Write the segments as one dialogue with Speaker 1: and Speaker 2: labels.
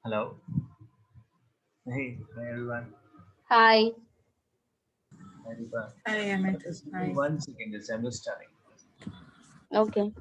Speaker 1: Hello. Hey everyone.
Speaker 2: Hi.
Speaker 1: Hi Deepa.
Speaker 3: Hi, Amit.
Speaker 1: Just give me
Speaker 3: Hi.
Speaker 1: 1 second. Just I'm just starting.
Speaker 2: Okay.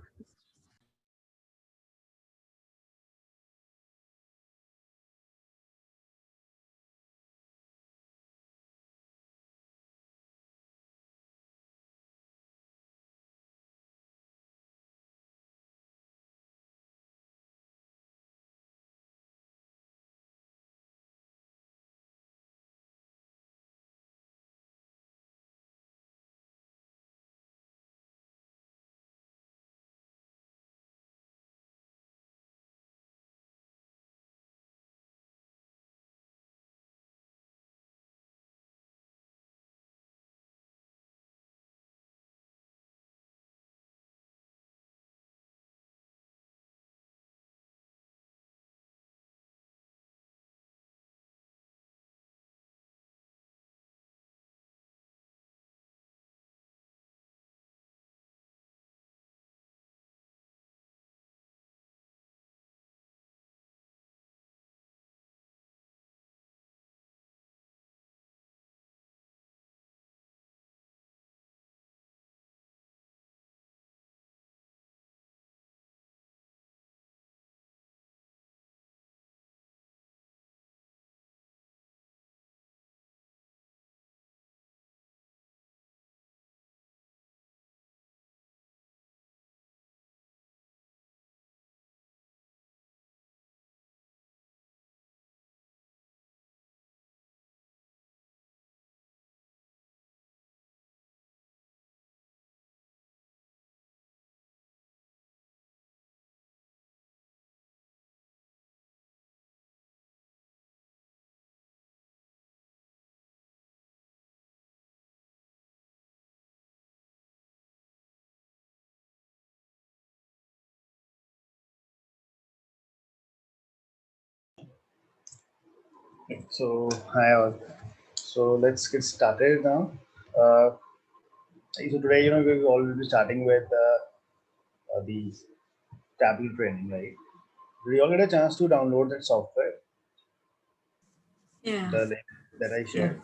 Speaker 1: So hi all. So let's get started now. Uh, so today, we will all be starting with the tablet training, right? We all get a chance to download that software,
Speaker 3: Yeah.
Speaker 1: the link that I
Speaker 3: Yeah.
Speaker 1: shared.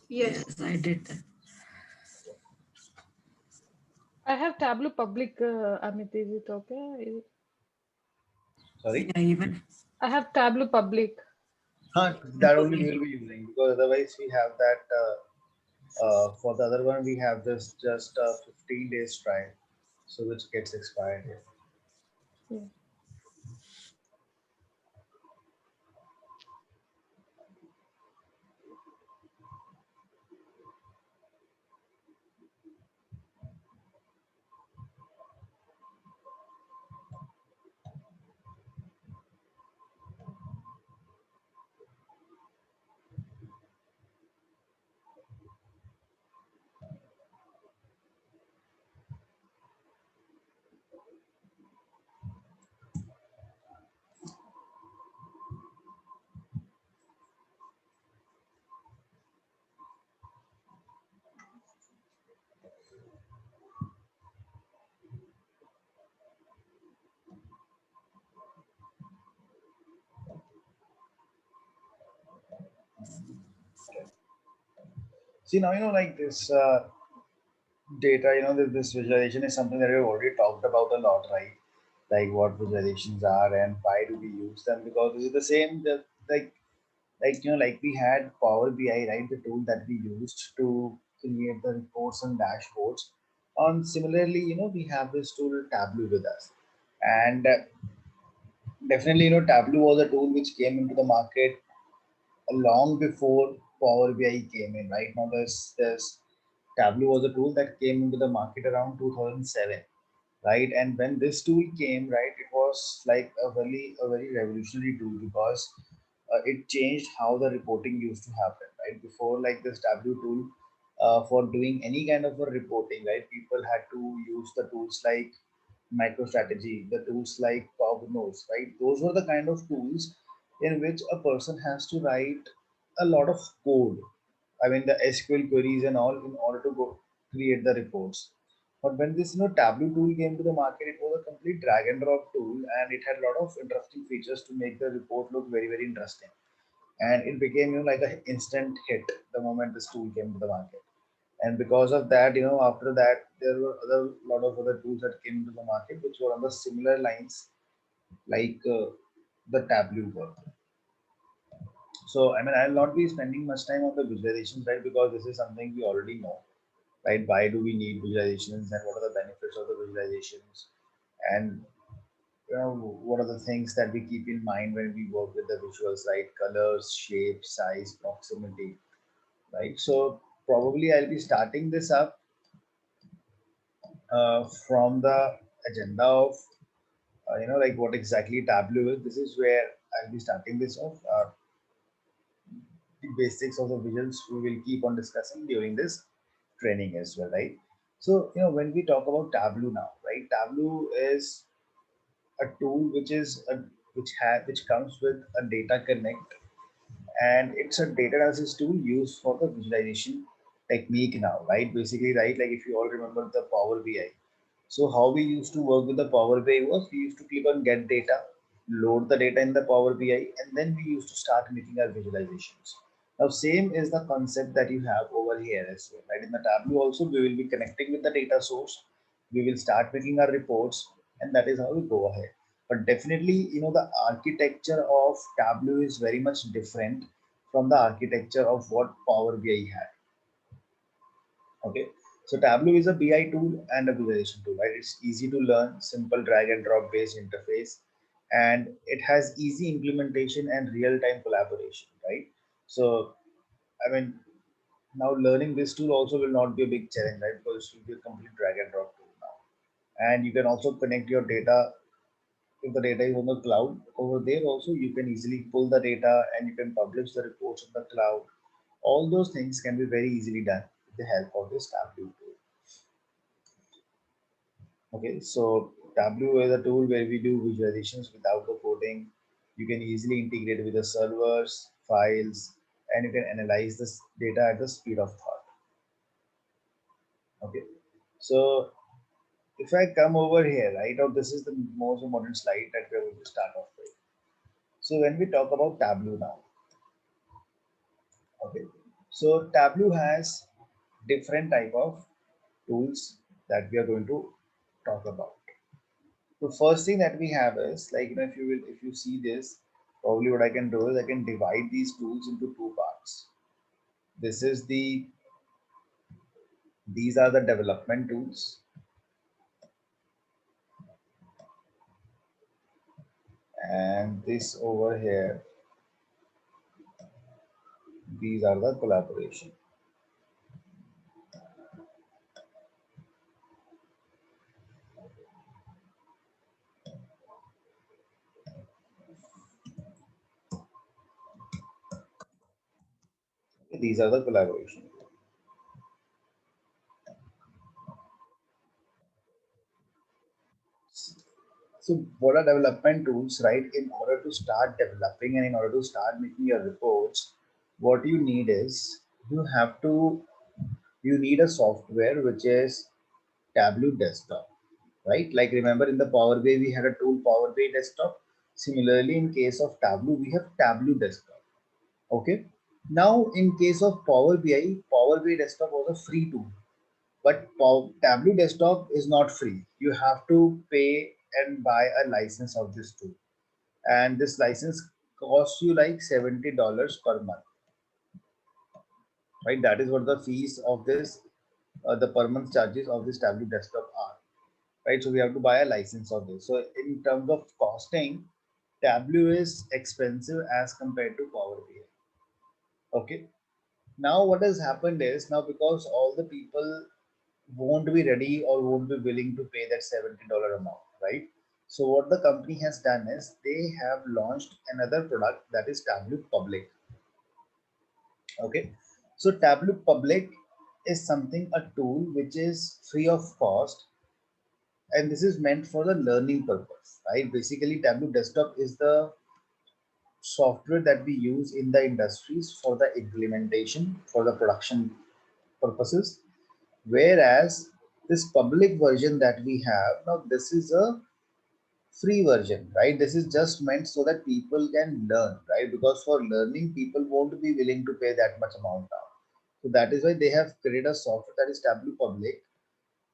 Speaker 3: Yes, I did that.
Speaker 4: I have Tableau public, Amit. Is it okay?
Speaker 1: Sorry.
Speaker 3: Yeah, even.
Speaker 4: I have Tableau public.
Speaker 1: That only we
Speaker 3: Okay.
Speaker 1: will be using because otherwise we have that. For the other one, we have this just 15 days trial, so which gets expired here.
Speaker 4: Yeah.
Speaker 1: See now like this data, this visualization is something that we've already talked about a lot, right? Like what visualizations are and why do we use them? Because this is the same that like we had Power BI, right? The tool that we used to create the reports and dashboards. On similarly, we have this tool Tableau with us, and definitely, Tableau was a tool which came into the market long before Power BI came in. Right now, there's Tableau was a tool that came into the market around 2007, right? And when this tool came, right, it was like a very revolutionary tool because it changed how the reporting used to happen, right? Before, like this Tableau tool, for doing any kind of a reporting, right, people had to use the tools like MicroStrategy, the tools like Cognos, right? Those were the kind of tools in which a person has to write a lot of code. I mean, the SQL queries and all in order to go create the reports. But when this Tableau tool came to the market, it was a complete drag and drop tool, and it had a lot of interesting features to make the report look very, very interesting. And it became like an instant hit the moment this tool came to the market. And because of that, after that there were other lot of other tools that came into the market which were on the similar lines like the Tableau work. So I mean, I'll not be spending much time on the visualizations, right? Because this is something we already know, right? Why do we need visualizations, and what are the benefits of the visualizations, and what are the things that we keep in mind when we work with the visuals, right? Colors, shape, size, proximity, right? So probably I'll be starting this up from the agenda of like what exactly Tableau is. This is where I'll be starting this off. The basics of the visuals we will keep on discussing during this training as well, right? So when we talk about Tableau now, right? Tableau is a tool which comes with a data connect, and it's a data analysis tool used for the visualization technique now, right? Basically, right, like if you all remember the Power BI. So how we used to work with the Power BI was we used to click on get data, load the data in the Power BI, and then we used to start making our visualizations. Now, same is the concept that you have over here as well, right? In the Tableau also, we will be connecting with the data source. We will start making our reports, and that is how we go ahead. But definitely, the architecture of Tableau is very much different from the architecture of what Power BI had. Okay, so Tableau is a BI tool and a visualization tool, right? It's easy to learn, simple drag and drop based interface, and it has easy implementation and real-time collaboration, right? So, I mean, now learning this tool also will not be a big challenge, right? Because it will be a complete drag and drop tool now. And you can also connect your data. If the data is on the cloud, over there also you can easily pull the data and you can publish the reports on the cloud. All those things can be very easily done with the help of this Tableau tool. Okay, so Tableau is a tool where we do visualizations without the coding. You can easily integrate with the servers, files, and you can analyze this data at the speed of thought. Okay, so if I come over here, right, now this is the most important slide that we're going to start off with. So when we talk about Tableau now, okay, so Tableau has different type of tools that we are going to talk about. The first thing that we have is like, if you see this, probably what I can do is I can divide these tools into two parts. This is these are the development tools, and this over here, these are the collaboration. These are the collaboration. So what are development tools, right? In order to start developing and in order to start making your reports, what you need is you need a software which is Tableau Desktop, right? Like remember in the Power BI we had a tool Power BI Desktop. Similarly, in case of Tableau, we have Tableau Desktop. Okay. Now, in case of Power BI, Power BI Desktop was a free tool, but Tableau Desktop is not free. You have to pay and buy a license of this tool, and this license costs you like $70 per month, right? That is what the fees of this, the per month charges of this Tableau Desktop are, right? So we have to buy a license of this. So in terms of costing, Tableau is expensive as compared to Power BI. Okay. Now what has happened is now because all the people won't be ready or won't be willing to pay that $70 amount, right? So what the company has done is they have launched another product that is Tableau Public. Okay. So Tableau Public is something, a tool which is free of cost, and this is meant for the learning purpose, right? Basically, Tableau Desktop is the software that we use in the industries for the implementation for the production purposes, whereas this public version that we have now, this is a free version, right? This is just meant so that people can learn, right? Because for learning, people won't be willing to pay that much amount now. So that is why they have created a software that is Tableau Public,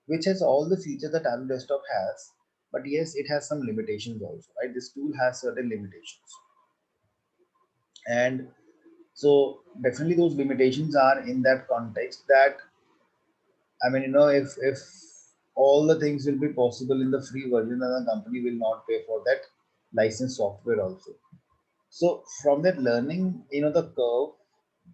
Speaker 1: which has all the features that Tableau Desktop has. But yes, it has some limitations also, right? This tool has certain limitations. And so definitely those limitations are in that context that, I mean, if all the things will be possible in the free version, then the company will not pay for that licensed software also. So from that learning, the curve,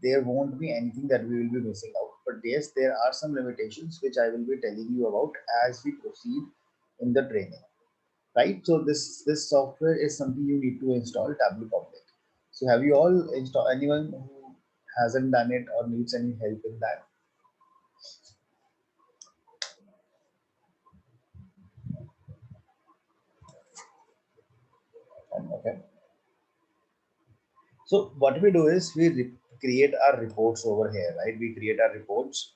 Speaker 1: there won't be anything that we will be missing out. But yes, there are some limitations which I will be telling you about as we proceed in the training, right? So this software is something you need to install, Tableau Public. So have you all installed? Anyone who hasn't done it or needs any help in that? Okay. So what we do is we create our reports over here, right? We create our reports,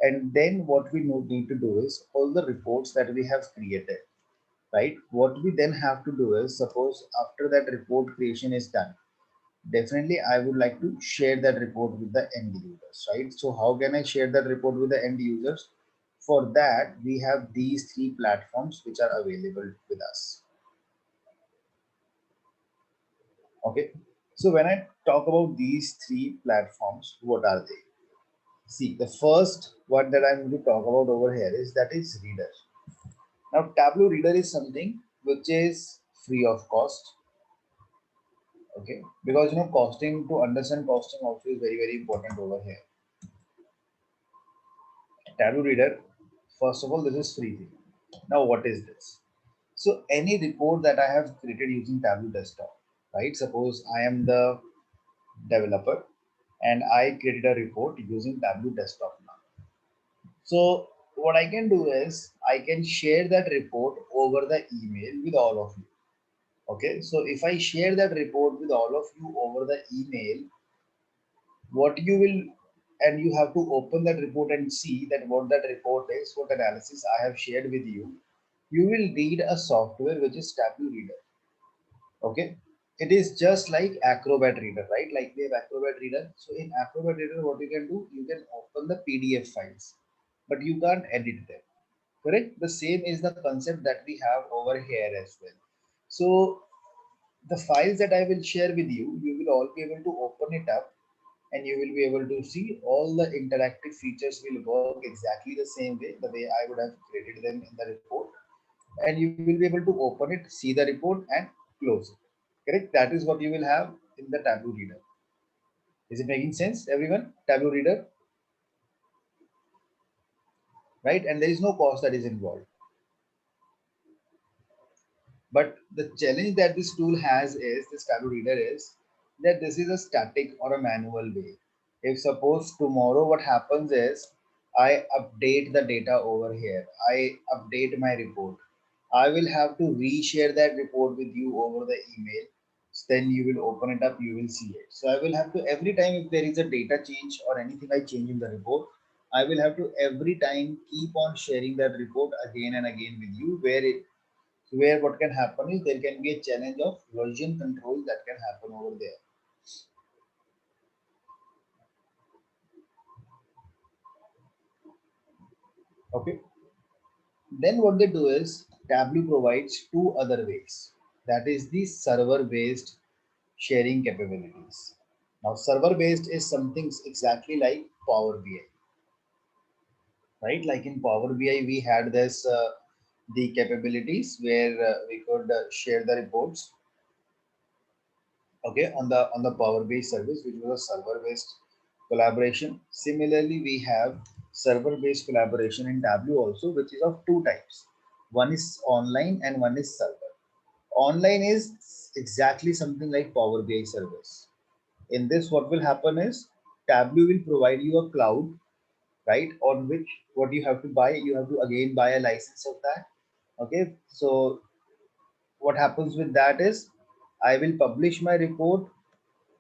Speaker 1: and then what we need to do is all the reports that we have created, right? What we then have to do is, suppose after that report creation is done, definitely I would like to share that report with the end users, right? So how can I share that report with the end users? For that, we have these three platforms which are available with us. Okay. So when I talk about these three platforms, what are they? See, the first one that I'm going to talk about over here is that is Reader. Now, Tableau Reader is something which is free of cost. Okay, because costing, to understand costing also is very important over here. Tableau Reader, first of all, this is free thing. Now, what is this? So any report that I have created using Tableau Desktop, right? Suppose I am the developer and I created a report using Tableau Desktop now. So what I can do is I can share that report over the email with all of you. Okay, so if I share that report with all of you over the email, what you will, and you have to open that report and see that what that report is, what analysis I have shared with you. You will need a software which is Tableau Reader. Okay, it is just like Acrobat Reader, right? Like we have Acrobat Reader. So in Acrobat Reader, what you can do, you can open the PDF files, but you can't edit them. Correct? The same is the concept that we have over here as well. So the files that I will share with you, you will all be able to open it up and you will be able to see all the interactive features will work exactly the same way, the way I would have created them in the report. And you will be able to open it, see the report and close it. Correct? That is what you will have in the Tableau Reader. Is it making sense, everyone? Tableau Reader, right? And there is no cost that is involved. But the challenge that this tool has is, this Tableau Reader is, that this is a static or a manual way. If suppose tomorrow what happens is, I update the data over here, I update my report, I will have to reshare that report with you over the email. Then you will open it up, you will see it. So I will have to, every time if there is a data change or anything I change in the report, I will have to every time keep on sharing that report again and again with you, where what can happen is there can be a challenge of version control that can happen over there. Okay. Then what they do is Tableau provides two other ways. That is the server based sharing capabilities. Now server based is something exactly like Power BI, right? Like in Power BI, we had this the capabilities where we could share the reports, okay, on the Power BI service, which was a server based collaboration. Similarly, we have server based collaboration in Tableau also, which is of two types. One is online and one is server. Online is exactly something like Power BI service. In this, what will happen is Tableau will provide you a cloud, right, on which what you have to buy, you have to again buy a license of that. Okay, so what happens with that is I will publish my report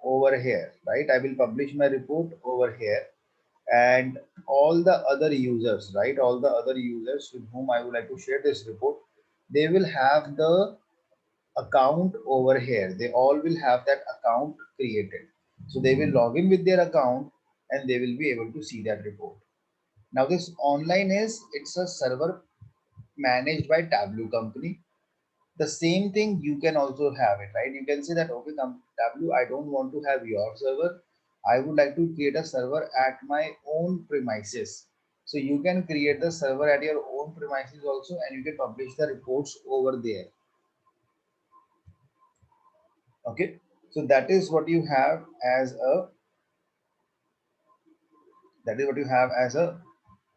Speaker 1: over here, right? I will publish my report over here. and all the other users, right? All the other users with whom I would like to share this report, they will have the account over here. They all will have that account created. So they will log in with their account and they will be able to see that report. Now this online is, it's a server managed by Tableau company. The same thing you can also have it, right? You can say that, okay, Tableau, I don't want to have your server. I would like to create a server at my own premises. So you can create the server at your own premises also, and you can publish the reports over there. Okay, so that is what you have as a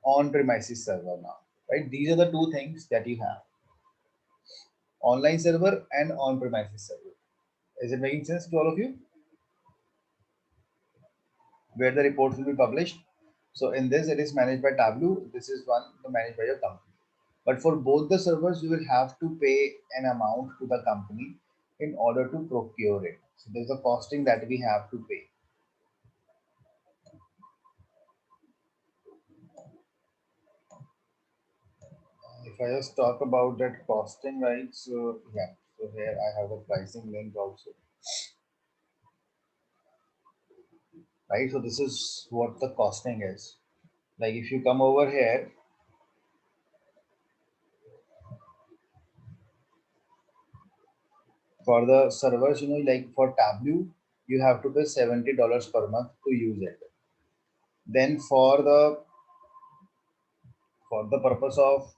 Speaker 1: on-premises server now, right? These are the two things that you have: online server and on-premises server. Is it making sense to all of you? Where the reports will be published. So in this, it is managed by Tableau. This is one managed by your company. But for both the servers, you will have to pay an amount to the company in order to procure it. So there's a costing that we have to pay. If I just talk about that costing, right? So yeah, so here I have a pricing link also, right? So this is what the costing is. Like if you come over here, for the servers, like for Tableau, you have to pay $70 per month to use it. Then for the purpose of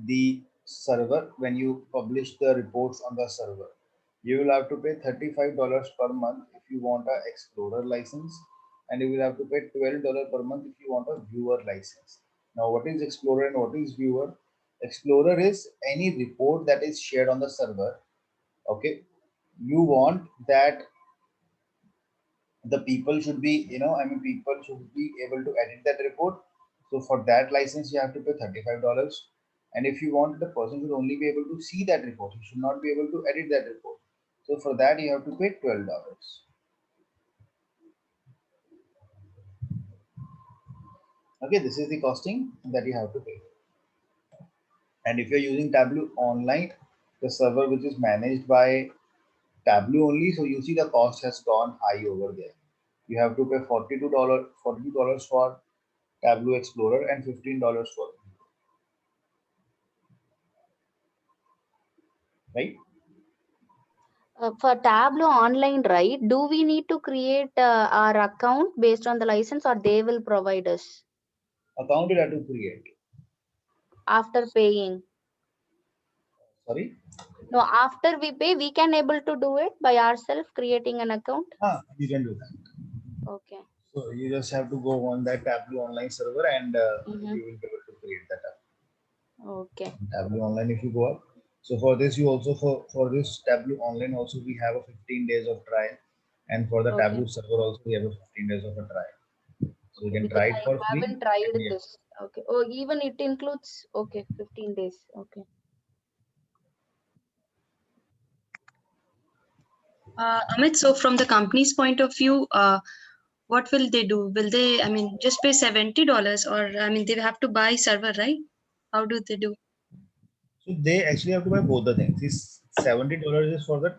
Speaker 1: the server, when you publish the reports on the server, you will have to pay $35 per month if you want a Explorer license, and you will have to pay $12 per month if you want a viewer license. Now, what is Explorer and what is viewer? Explorer is any report that is shared on the server. Okay, you want that the people should be, people should be able to edit that report. So for that license, you have to pay $35. And if you want, the person should only be able to see that report. He should not be able to edit that report. So for that, you have to pay $12. Okay, this is the costing that you have to pay. And if you're using Tableau Online, the server which is managed by Tableau only, so you see the cost has gone high over there. You have to pay $42 for Tableau Explorer and $15 for, right?
Speaker 2: For Tableau online, right? Do we need to create our account based on the license, or they will provide us
Speaker 1: Account you have to create.
Speaker 2: after paying?
Speaker 1: Sorry?
Speaker 2: No, after we pay, we can able to do it by ourselves, creating an account.
Speaker 1: You can do that.
Speaker 2: Okay.
Speaker 1: So you just have to go on that Tableau online server and
Speaker 2: Mm-hmm.
Speaker 1: you will be able to create that up.
Speaker 2: Okay.
Speaker 1: Tableau online if you go up. So for this, you also for this Tableau online also we have a 15 days of trial, and for the
Speaker 2: Okay.
Speaker 1: Tableau server also we have a 15 days of a trial. So you
Speaker 2: Okay,
Speaker 1: can
Speaker 2: because
Speaker 1: try it
Speaker 2: I
Speaker 1: for free.
Speaker 2: haven't tried
Speaker 1: And
Speaker 2: this. Okay. Oh, even it includes, okay, 15 days. Okay.
Speaker 3: Amit, so from the company's point of view, what will they do? Will they, I mean, just pay $70, or I mean, they have to buy server, right? How do they do?
Speaker 1: so they actually have to buy both the things. This $70 is for that.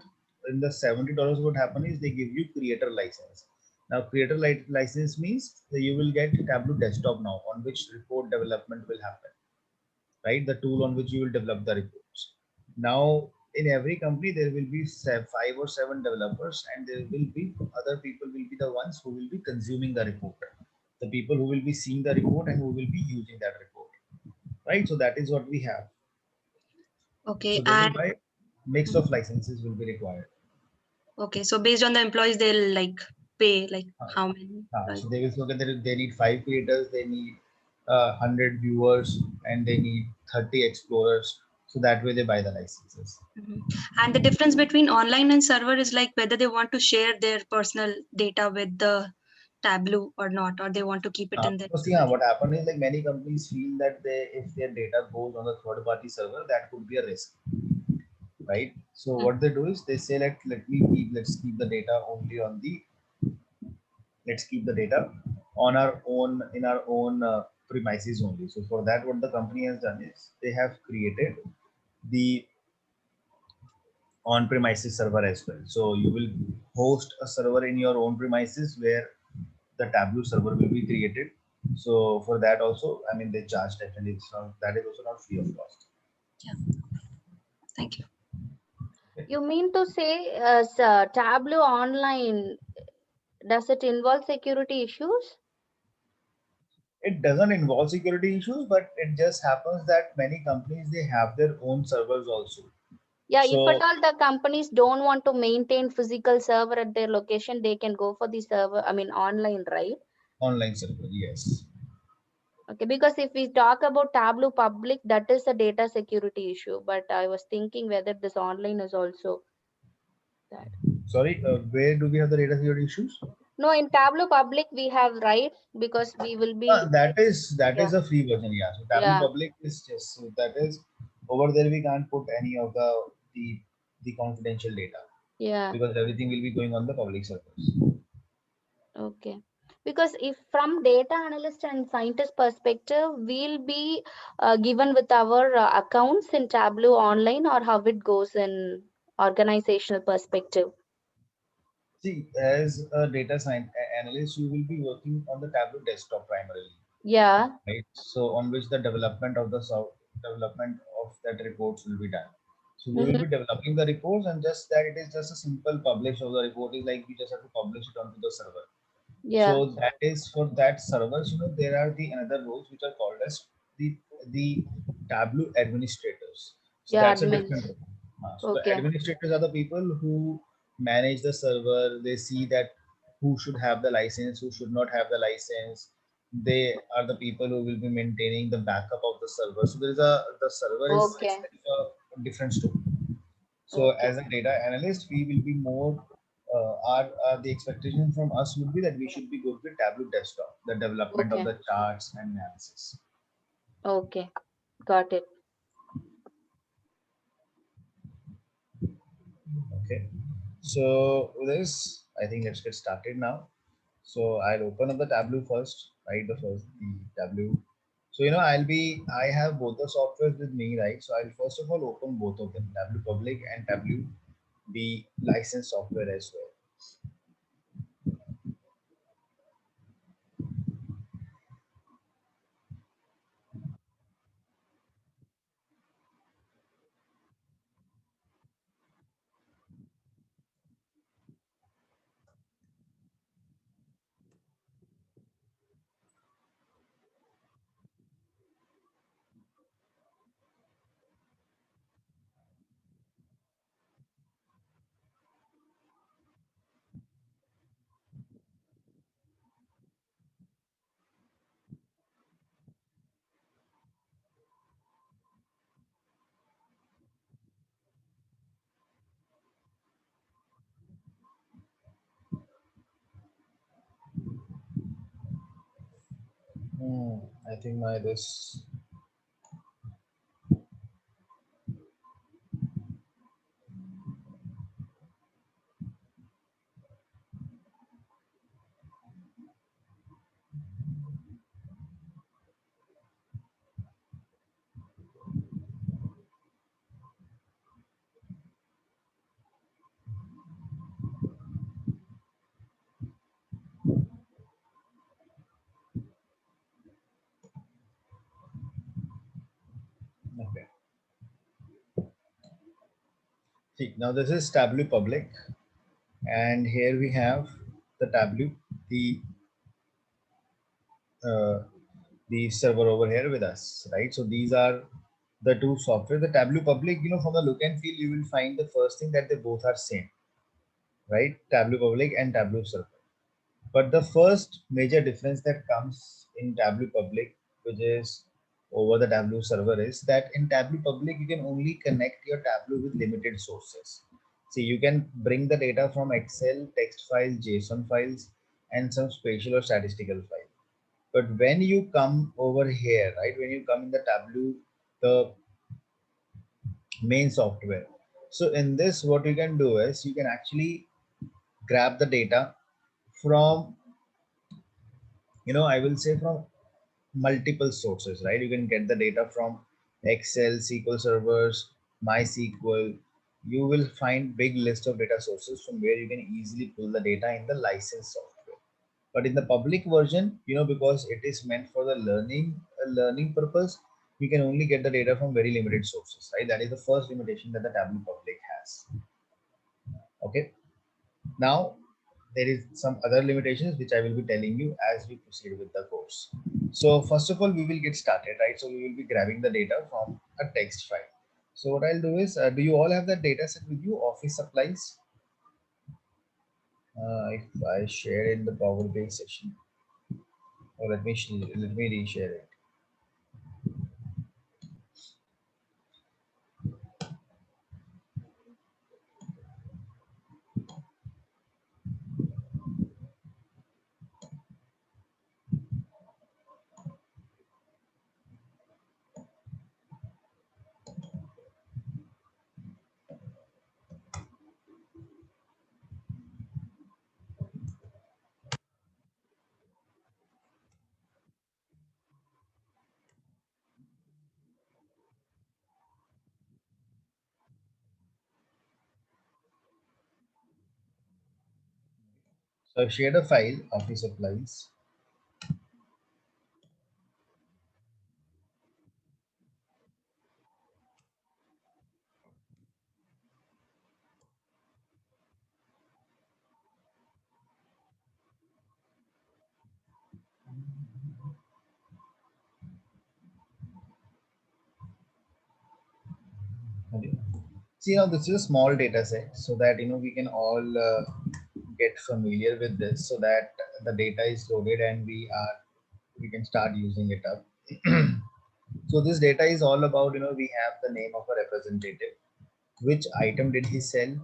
Speaker 1: In the $70, what happen is they give you creator license. Now, creator license means that you will get Tableau desktop now, on which report development will happen, right? The tool on which you will develop the reports. Now, in every company, there will be 5 or 7 developers, and there will be other people will be the ones who will be consuming the report. The people who will be seeing the report and who will be using that report, right? So that is what we have.
Speaker 3: Okay,
Speaker 1: So this is
Speaker 3: and
Speaker 1: why mix of licenses will be required.
Speaker 3: okay, so based on the employees, they'll like pay like how many?
Speaker 1: So they will look at that they need 5 creators, they need 100 viewers, and they need 30 explorers. So that way they buy the licenses.
Speaker 3: Mhm. And the difference between online and server is like whether they want to share their personal data with the Tableau or not, or they want to keep it in their.
Speaker 1: Because yeah, what happened is like many companies feel that if their data goes on a third-party server, that could be a risk, right? So what they do is they say let's keep the data only on the let's keep the data on our own in our own premises only. So for that, what the company has done is they have created the on-premises server as well. So you will host a server in your own premises where the Tableau server will be created. So for that also, I mean, they charge definitely. It's not, that is also not free of cost.
Speaker 3: Thank you.
Speaker 2: You mean to say, Tableau Online, does it involve security issues?
Speaker 1: It doesn't involve security issues, but it just happens that many companies, they have their own servers also.
Speaker 2: Yeah, if at
Speaker 1: So
Speaker 2: all the companies don't want to maintain physical server at their location, they can go for the server, I mean online, right?
Speaker 1: online server, yes.
Speaker 2: Okay, because if we talk about Tableau Public, that is a data security issue. But I was thinking whether this online is also that.
Speaker 1: Sorry, where do we have the data security issues?
Speaker 2: No, in Tableau Public we have, right? Because we will be,
Speaker 1: That is
Speaker 2: yeah,
Speaker 1: a free version, yeah. So Tableau
Speaker 2: yeah,
Speaker 1: Public is just, so that is over there we can't put any of the the confidential data
Speaker 2: yeah.
Speaker 1: because everything will be going on the public servers.
Speaker 2: Okay. Because if from data analyst and scientist perspective, we'll be given with our accounts in Tableau Online, or how it goes in organizational perspective.
Speaker 1: See, as a data science analyst, you will be working on the Tableau desktop primarily,
Speaker 2: Yeah.
Speaker 1: right? So on which the development of the development of that reports will be done. So we will
Speaker 2: Mhm.
Speaker 1: be developing the reports, and just that it is just a simple publish of the report is like we just have to publish it onto the server.
Speaker 2: Yeah.
Speaker 1: So that is for that servers, there are the another roles which are called as the Tableau administrators. So
Speaker 2: Yeah.
Speaker 1: that's a
Speaker 2: Admins.
Speaker 1: different role. So the
Speaker 2: Okay.
Speaker 1: administrators are the people who manage the server. They see that who should have the license, who should not have the license. They are the people who will be maintaining the backup of the server. So there is the server is
Speaker 2: Okay.
Speaker 1: like a different story. So
Speaker 2: Okay.
Speaker 1: as a data analyst, we will be more, the expectation from us would be that we should be good with Tableau desktop, the development of
Speaker 2: Okay.
Speaker 1: the charts and analysis.
Speaker 2: Okay. Got it.
Speaker 1: Okay. So with this, I think let's get started now. So I'll open up the Tableau first, right? The Tableau. So I have both the softwares with me, right? So I'll first of all open both of them, Tableau Public and Tableau, the licensed software as well. I think my this. Okay. See, now this is Tableau Public, and here we have the Tableau, the uh, the server over here with us, right? So these are the two software. The Tableau Public, from the look and feel, you will find the first thing that they both are same, right? Tableau Public and Tableau Server. But the first major difference that comes in Tableau Public, which is over the Tableau Server, is that in Tableau Public, you can only connect your Tableau with limited sources. See, you can bring the data from Excel, text files, JSON files, and some spatial or statistical files. But when you come over here, right, when you come in the Tableau, the main software. So in this, what you can do is you can actually grab the data from I will say from multiple sources, right? You can get the data from Excel, SQL servers, MySQL. You will find big list of data sources from where you can easily pull the data in the licensed software. But in the public version, because it is meant for the learning purpose, you can only get the data from very limited sources, right? That is the first limitation that the Tableau Public has. Okay. Now, there is some other limitations which I will be telling you as we proceed with the course. So first of all, we will get started, right? So we will be grabbing the data from a text file. So what I'll do is, do you all have that data set with you, office supplies? If I share in the Power BI session, or let me reshare it. So I've shared a file, office supplies. Okay. See, now this is a small data set so that we can all get familiar with this, so that the data is loaded and we can start using it up. So this data is all about, we have the name of a representative, which item did he sell,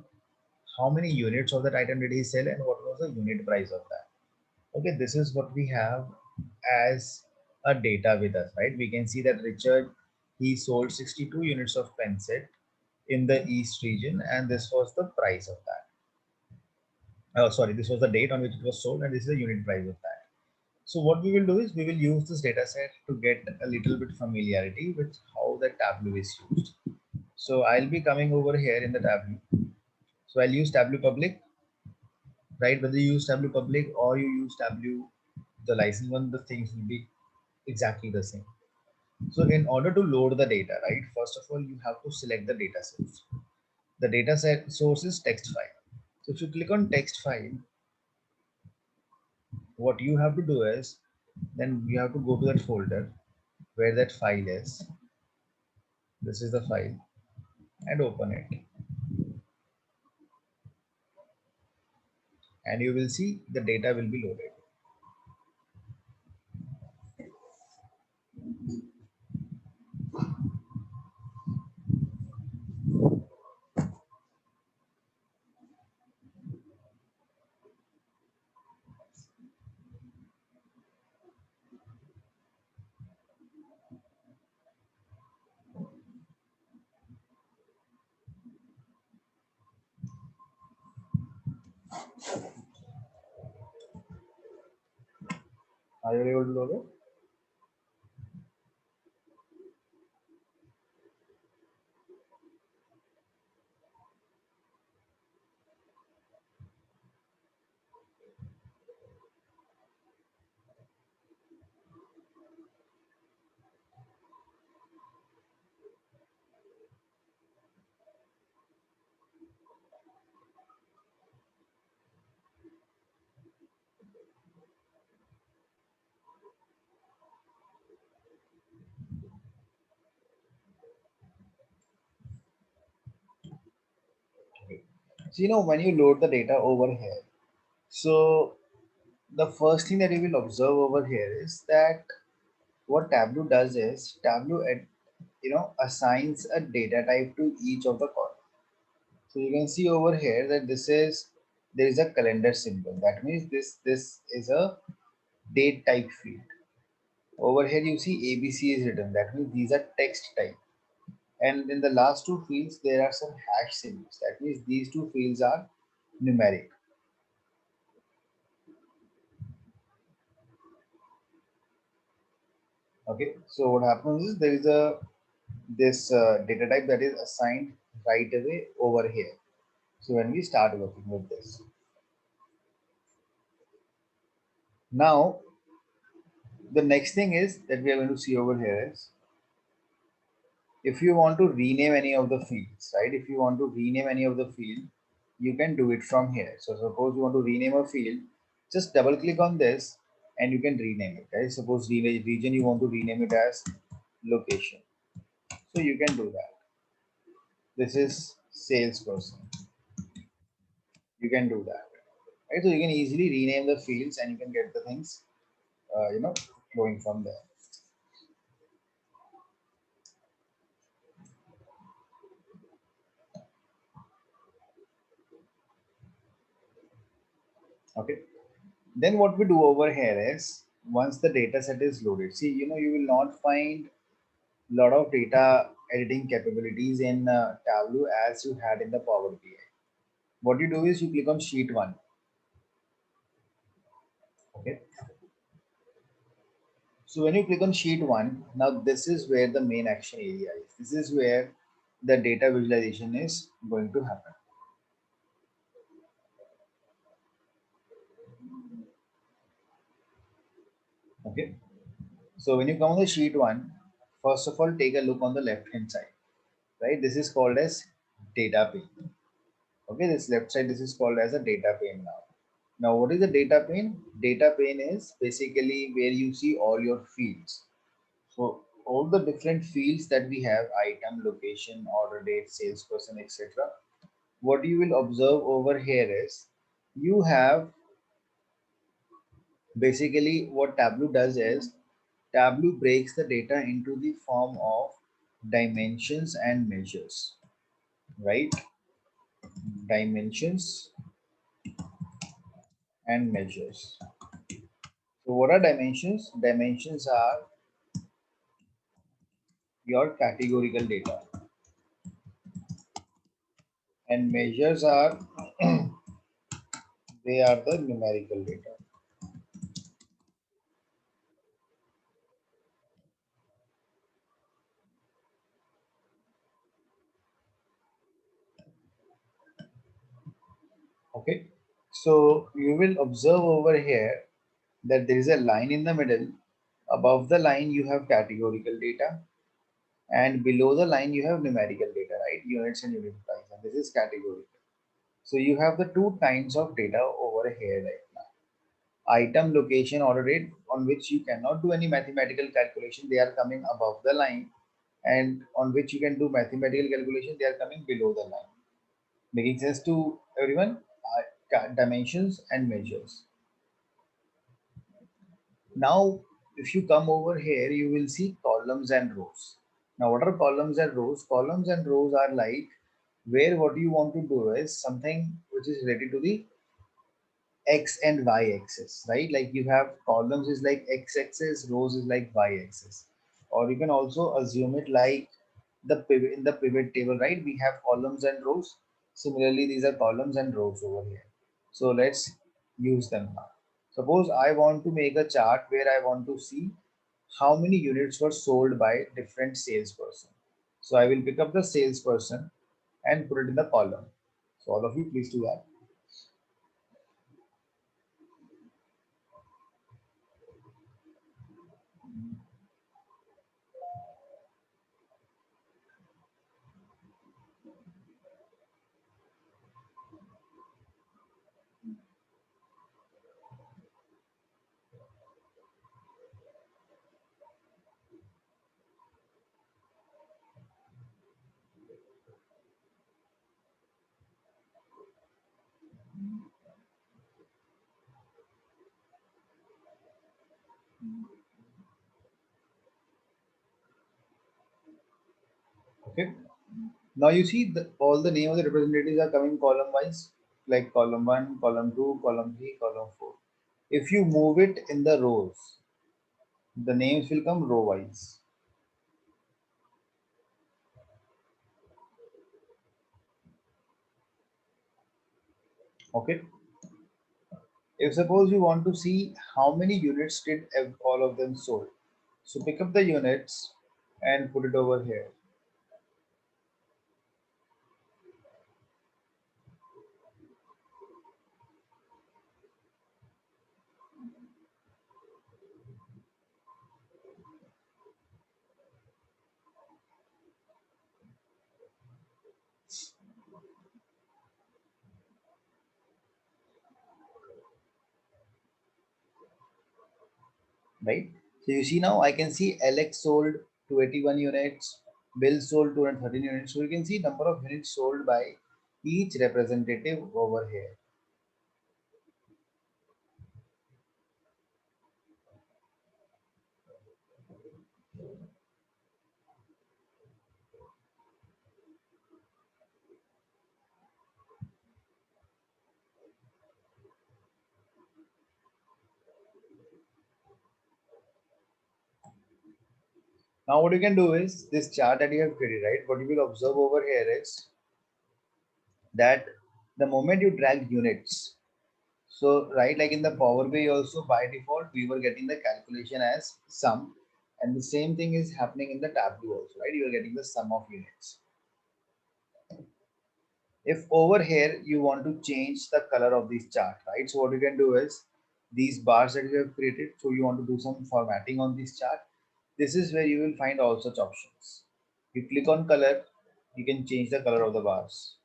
Speaker 1: how many units of that item did he sell, and what was the unit price of that. Okay, this is what we have as a data with us, right? We can see that Richard, he sold 62 units of pen set in the East region, and this was the price of that. Oh, sorry, this was the date on which it was sold, and this is the unit price of that. So what we will do is we will use this data set to get a little bit familiarity with how the Tableau is used. So I'll be coming over here in the Tableau. So I'll use Tableau Public, right? Whether you use Tableau Public or you use Tableau, the license one, the things will be exactly the same. So in order to load the data, right, first of all, you have to select the data source. The data set source is text file. So if you click on text file, what you have to do is, then you have to go to that folder where that file is. This is the file, and open it. And you will see the data will be loaded. Are you able to load it? Okay. So when you load the data over here, so the first thing that you will observe over here is that what Tableau does is Tableau assigns a data type to each of the columns. So you can see over here that there is a calendar symbol. That means this is a date type field. Over here you see ABC is written. That means these are text type. And in the last two fields there are some hash symbols. That means these two fields are numeric. Okay, so what happens is there is this data type that is assigned right away over here. So when we start working with this, now the next thing is that we are going to see over here is if you want to rename any of the fields, right? If you want to rename any of the field, you can do it from here. So suppose you want to rename a field, just double click on this and you can rename it. Right? Suppose region you want to rename it as location. So you can do that. This is salesperson. You can do that. Right? So you can easily rename the fields and you can get the things, going from there. Okay. Then what we do over here is once the data set is loaded, see, you will not find lot of data editing capabilities in Tableau as you had in the Power BI. What you do is you click on sheet 1. Okay. So when you click on sheet 1, now this is where the main action area is. This is where the data visualization is going to happen. Okay. So when you come on the sheet 1, first of all, take a look on the left hand side, right? This is called as data pane. Okay, this left side, this is called as a data pane now. Now, what is the data pane? Data pane is basically where you see all your fields. So all the different fields that we have, item, location, order date, salesperson, etc. What you will observe over here is you have basically what Tableau does is Tableau breaks the data into the form of dimensions and measures, right? Dimensions and measures. So what are dimensions? Dimensions are your categorical data and measures are they are the numerical data. Okay, so you will observe over here that there is a line in the middle. Above the line you have categorical data and below the line you have numerical data, right? Units and unit price, and this is categorical. So you have the two kinds of data over here right now. Item, location, order date, on which you cannot do any mathematical calculation, they are coming above the line, and on which you can do mathematical calculation, they are coming below the line. Making sense to everyone? Dimensions and measures. Now, if you come over here, you will see columns and rows. Now, what are columns and rows? Columns and rows are like where what you want to do is something which is related to the x and y axis, right? Like you have columns is like x axis, rows is like y axis, or you can also assume it like the pivot in the pivot table, right? We have columns and rows. Similarly, these are columns and rows over here. So let's use them now. Suppose I want to make a chart where I want to see how many units were sold by different salesperson. So I will pick up the salesperson and put it in the column. So all of you please do that. Okay. Now you see all the name of the representatives are coming column wise, like column 1, column 2, column 3, column 4. If you move it in the rows, the names will come row wise. Okay. If suppose you want to see how many units did all of them sold. So pick up the units and put it over here. Right? So you see now I can see LX sold 281 units, Bill sold 213 units. So you can see number of units sold by each representative over here. Now what you can do is this chart that you have created, right? What you will observe over here is that the moment you drag units, so right, like in the Power BI also by default we were getting the calculation as sum, and the same thing is happening in the Tableau also, right? You are getting the sum of units. If over here you want to change the color of this chart, right? So what you can do is these bars that you have created, so you want to do some formatting on this chart. This is where you will find all such options. You click on color, you can change the color of the bars,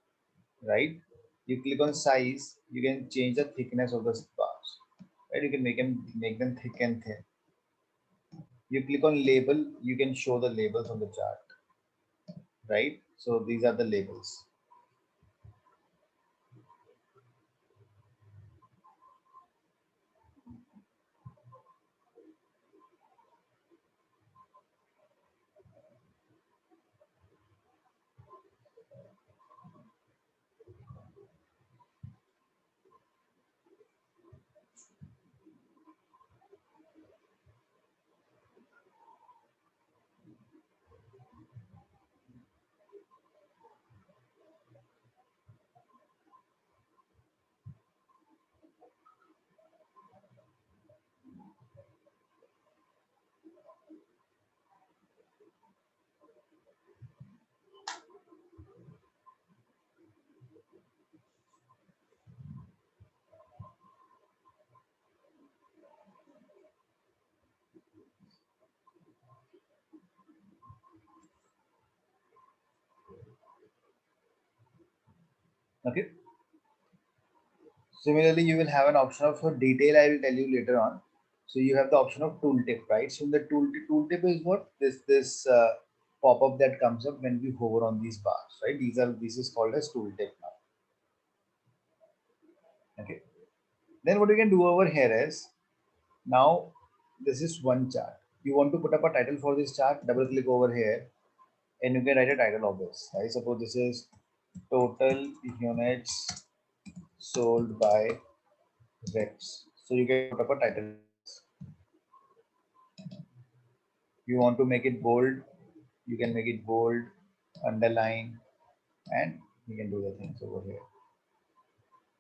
Speaker 1: right? You click on size, you can change the thickness of the bars, right? You can make them thick and thin. You click on label, you can show the labels on the chart, right? So these are the labels. Okay. Similarly, you will have an option of for detail. I will tell you later on. So you have the option of tooltip, right? So the tooltip is what this pop-up that comes up when we hover on these bars, right? This is called as tooltip now. Okay. Then what you can do over here is now this is one chart. You want to put up a title for this chart. Double click over here, and you can write a title of this. I suppose this is total units sold by reps. So you can put up a title. You want to make it bold, you can make it bold, underline, and you can do the things over here.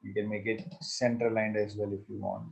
Speaker 1: You can make it center aligned as well if you want.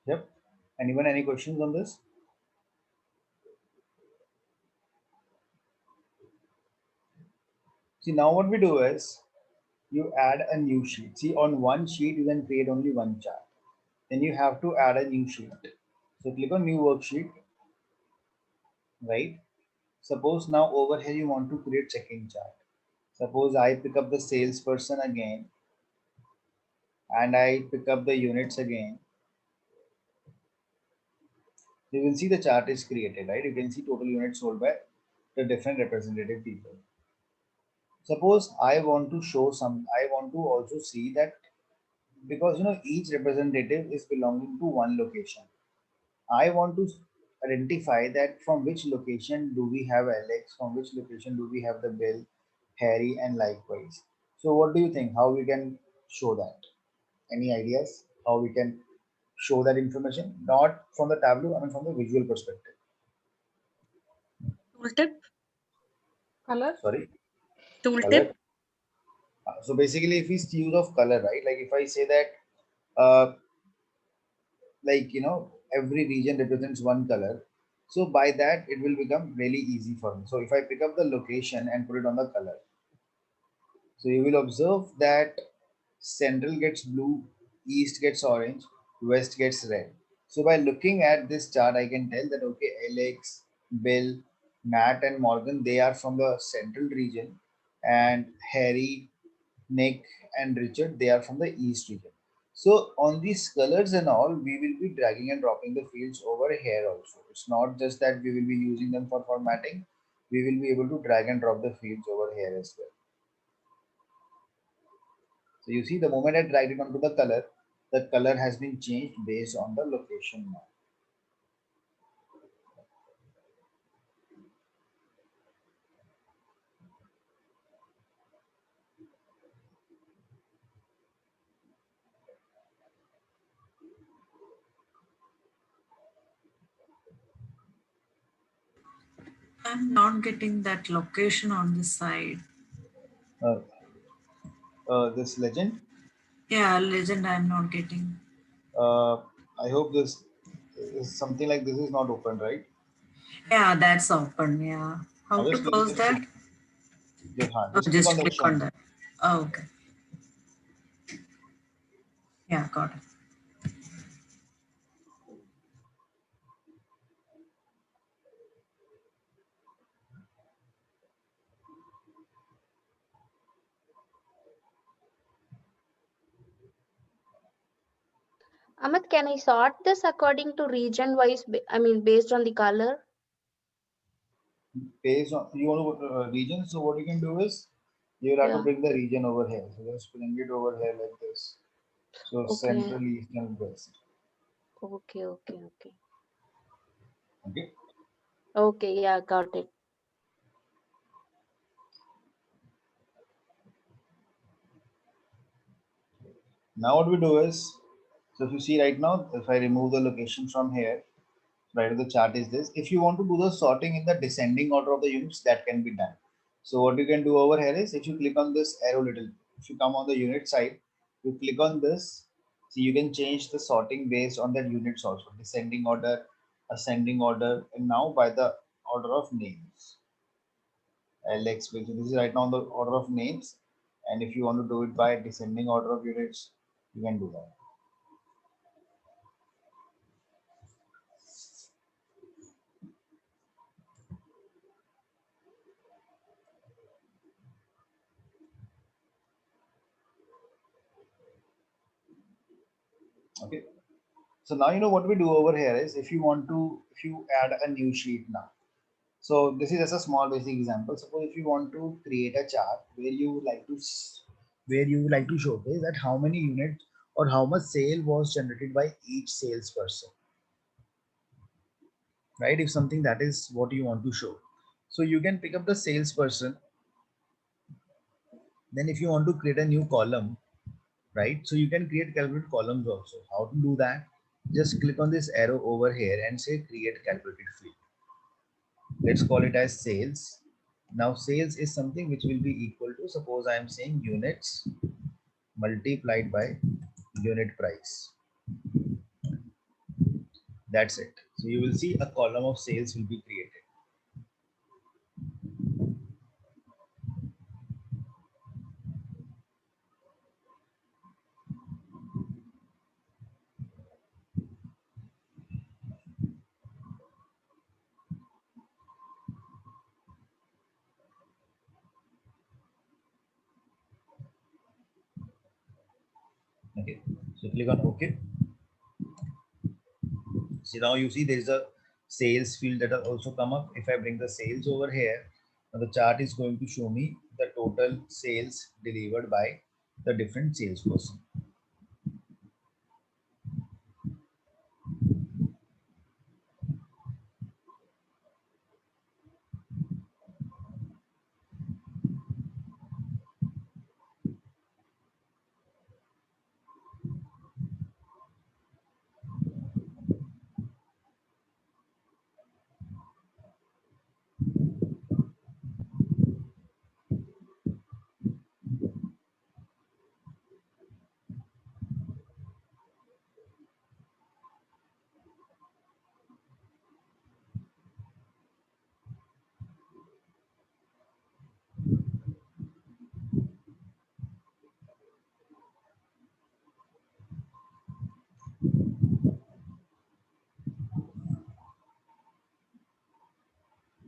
Speaker 1: Yep. Anyone, any questions on this? See, now what we do is you add a new sheet. See, on one sheet, you can create only one chart. Then you have to add a new sheet. So click on new worksheet, right? Suppose now over here you want to create second chart. Suppose I pick up the salesperson again and I pick up the units again. You will see the chart is created, right? You can see total units sold by the different representative people. Suppose I want to show I want to also see that, because each representative is belonging to one location. I want to identify that from which location do we have Alex, from which location do we have the Bill, Harry, and likewise. So, what do you think? How we can show that? Any ideas? How we can show that information? Not from the Tableau, I mean from the visual perspective.
Speaker 3: Tooltip?
Speaker 4: Color?
Speaker 1: Sorry,
Speaker 3: Tooltip?
Speaker 1: color. So basically, if we use of color, right? Like if I say that, uh, like every region represents one color, so by that it will become really easy for me. So if I pick up the location and put it on the color, so you will observe that central gets blue, east gets orange, west gets red. So by looking at this chart, I can tell that okay, Alex, Bill, Matt, and Morgan, they are from the central region, and Harry, Nick, and Richard, they are from the east region. So on these colors and all, we will be dragging and dropping the fields over here also. It's not just that we will be using them for formatting, we will be able to drag and drop the fields over here as well. So you see the moment I dragged it onto the color has been changed based on the location now.
Speaker 5: I'm not getting that location on this side.
Speaker 1: Uh, this legend,
Speaker 5: Yeah, legend I'm not getting.
Speaker 1: I hope this is something like this is not open, right?
Speaker 5: Yeah, that's open. Yeah. How
Speaker 1: Now
Speaker 5: to close that? Oh,
Speaker 1: just click on
Speaker 5: just
Speaker 1: the
Speaker 5: click on
Speaker 1: option.
Speaker 5: that. Oh, okay. Yeah, got it.
Speaker 2: Amit, can I sort this according to region wise? I mean, based on the color?
Speaker 1: Based on you want to region, so what you can do is you will have to
Speaker 2: Yeah.
Speaker 1: bring the region over here. So just bring it over here like this. So
Speaker 2: Okay.
Speaker 1: central, east, and west.
Speaker 2: Okay. Okay. Okay.
Speaker 1: Okay.
Speaker 2: Okay. Yeah. Got it.
Speaker 1: Now what we do is, so if you see right now, if I remove the location from here, right, the chart is this. If you want to do the sorting in the descending order of the units, that can be done. So what you can do over here is, if you click on this arrow little, if you come on the unit side, you click on this, so you can change the sorting based on that units also, descending order, ascending order, and now by the order of names. Alex, so this is right now the order of names, and if you want to do it by descending order of units, you can do that. Okay. So now what we do over here is, if you add a new sheet now. So this is just a small basic example. Suppose if you want to create a chart where you like to showcase that how many units or how much sale was generated by each salesperson, right? If something that is what you want to show, so you can pick up the salesperson. Then if you want to create a new column, right? So you can create calculated columns also. How to do that? Just click on this arrow over here and say create calculated field. Let's call it as sales. Now sales is something which will be equal to, suppose I am saying units multiplied by unit price. That's it. So you will see a column of sales will be created. Okay, so click on OK. So now you see there is a sales field that will also come up. If I bring the sales over here, now the chart is going to show me the total sales delivered by the different salesperson.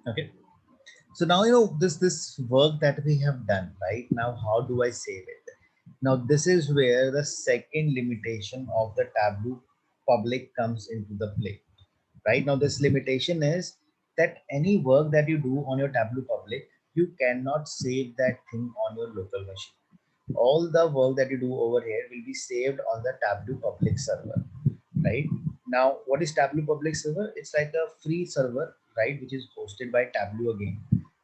Speaker 1: Okay. So now you know this work that we have done, right? Now how do I save it? Now this is where the second limitation of the Tableau public comes into the play. Right now this limitation is that any work that you do on your Tableau public, you cannot save that thing on your local machine. All the work that you do over here will be saved on the Tableau public server, right? Now, what is Tableau public server? It's like a free server, right? Which is hosted by Tableau again,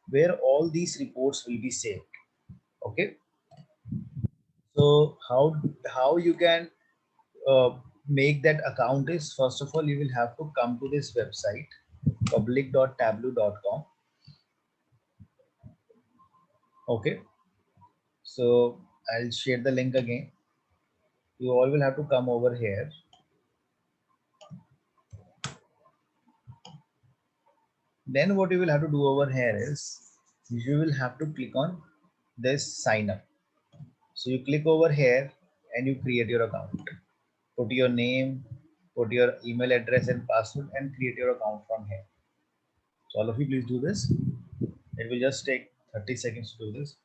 Speaker 1: where all these reports will be saved. Okay. So how you can uh, make that account is, first of all, you will have to come to this website, public.tableau.com. Okay. So I'll share the link again. You all will have to come over here. Then what you will have to do over here is you will have to click on this sign up. So you click over here and you create your account. Put your name, put your email address and password and create your account from here. So all of you please do this. It will just take 30 seconds to do this.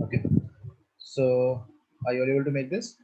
Speaker 1: Okay. So are you all able to make this?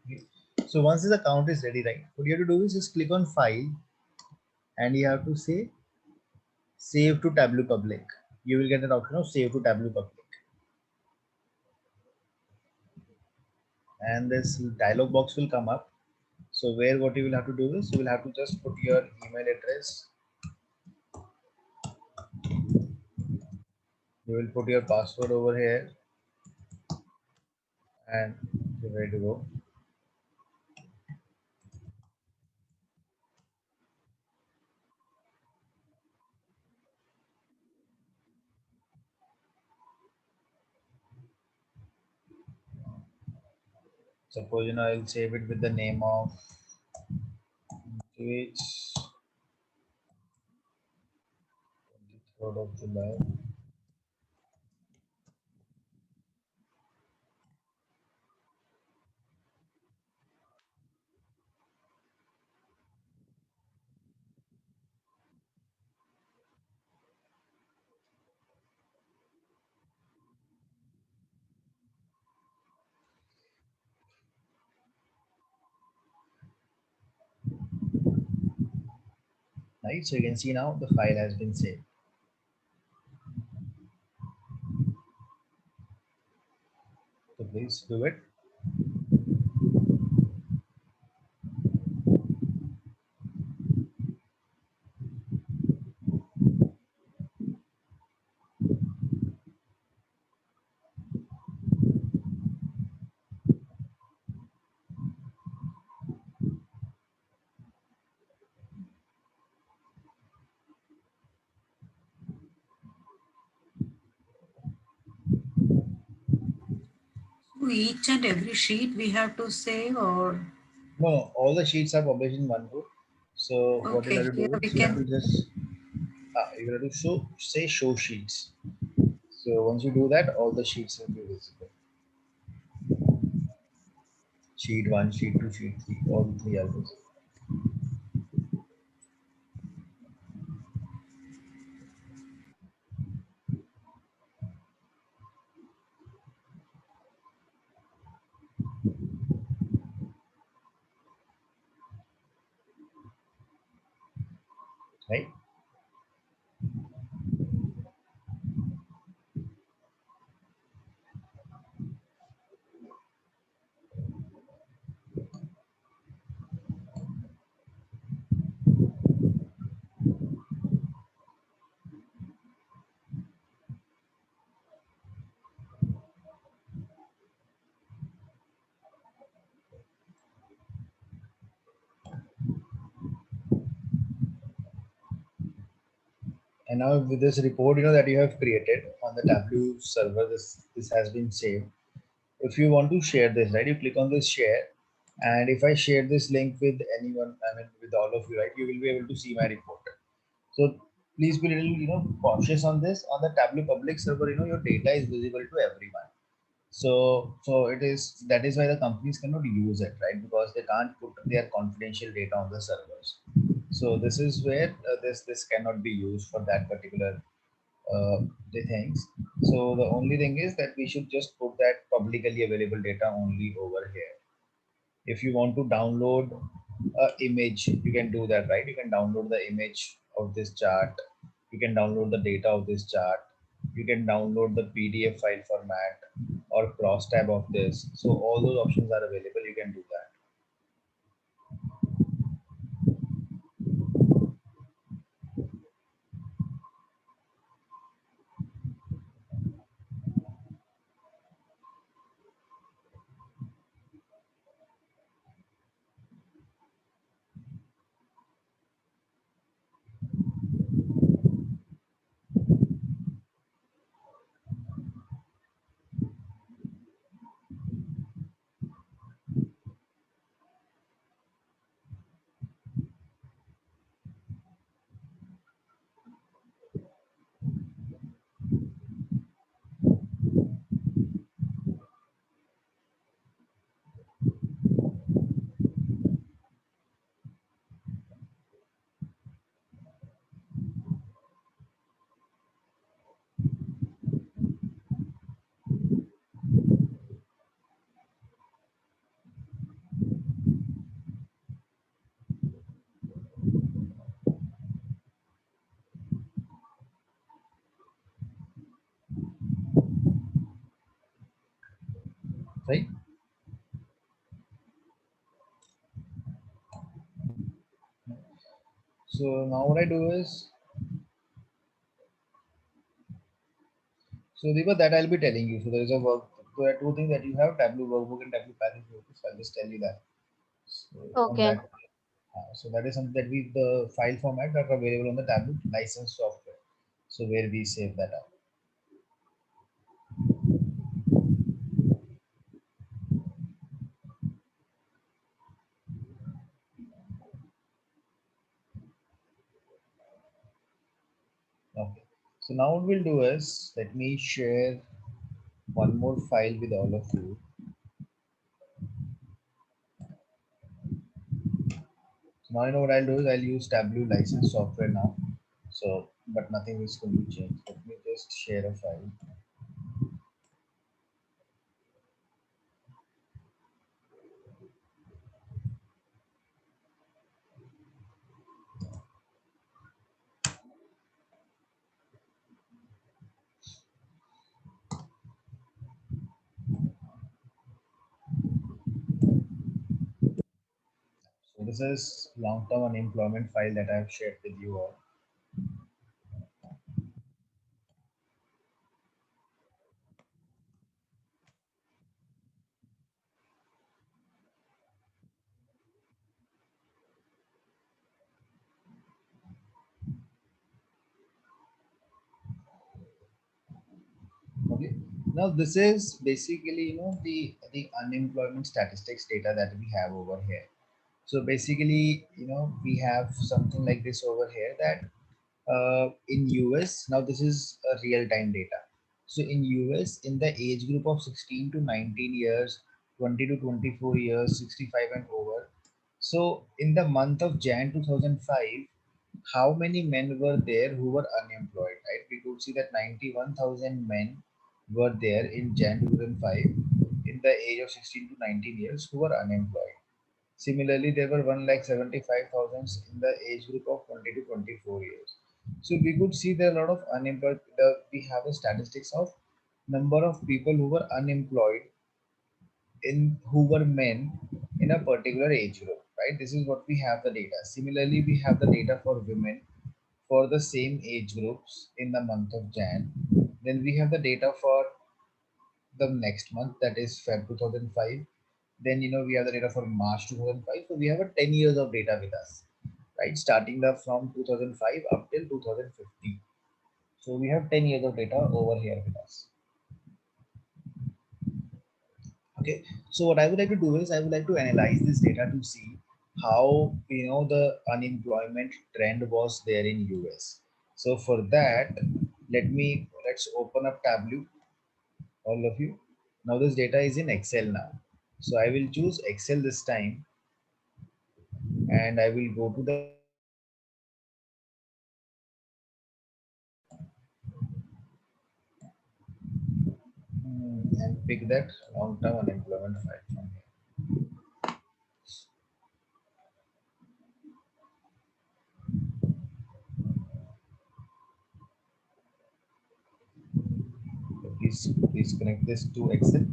Speaker 1: Okay. So once this account is ready, right, what you have to do is just click on file and you have to say save to Tableau public. You will get an option of save to Tableau public. And this dialog box will come up. So where what you will have to do is you will have to just put your email address. You will put your password over here and you're ready to go. Suppose I'll save it with the name of which 23rd of July. right? So you can see now the file has been saved. So please do it.
Speaker 5: So each and every sheet we have to save, or
Speaker 1: No, all the sheets are published in OneNote. So what you
Speaker 5: okay,
Speaker 1: have to
Speaker 5: here
Speaker 1: do
Speaker 5: we
Speaker 1: is you have to
Speaker 5: can.
Speaker 1: just you have to show sheets. So once you do that, all the sheets will be visible. Sheet one, sheet two, sheet three, all the three are visible. Right? And now with this report, that you have created on the Tableau server, this has been saved. If you want to share this, right, you click on this share, and if I share this link with anyone, I mean with all of you, right, you will be able to see my report. So please be little, cautious on this. On the Tableau public server, your data is visible to everyone. So that is why the companies cannot use it, right? Because they can't put their confidential data on the servers. So this is where this cannot be used for that particular the things. So the only thing is that we should just put that publicly available data only over here. If you want to download a image, you can do that, right? You can download the image of this chart. You can download the data of this chart. You can download the PDF file format or cross tab of this. So all those options are available. You can do that. Right? So now what I do is, so Deepa, that I'll be telling you. So there is a work. There are two things that you have: Tableau workbook and Tableau package workbook. So I'll just tell you that. So on
Speaker 2: Okay.
Speaker 1: that, so that is something that the file format that are available on the Tableau license software. So where we save that out. Okay. So now what we'll do is, let me share one more file with all of you. So now you know what I'll do is I'll use Tableau license software now. So, but nothing is going to change. Let me just share a file. This is long-term unemployment file that I've shared with you all. Okay. Now this is basically, the unemployment statistics data that we have over here. So basically, we have something like this over here that in US, now this is a real-time data. So in US, in the age group of 16 to 19 years, 20 to 24 years, 65 and over. So in the month of Jan 2005, how many men were there who were unemployed, right? We could see that 91,000 men were there in Jan 2005 in the age of 16 to 19 years who were unemployed. Similarly, there were 1,75,000 in the age group of 20 to 24 years. So we could see there are a lot of unemployed. We have the statistics of number of people who were unemployed in who were men in a particular age group, right? This is what we have the data. Similarly, we have the data for women for the same age groups in the month of Jan. Then we have the data for the next month, that is Feb 2005. Then we have the data for March 2005. So we have a 10 years of data with us, right? Starting from 2005 up till 2050. So we have 10 years of data over here with us. Okay, so what I would like to do is I would like to analyze this data to see how the unemployment trend was there in US. So for that, let's open up Tableau, all of you. Now this data is in Excel now. So I will choose Excel this time and I will go to the and pick that long-term unemployment file from here. So please connect this to Excel.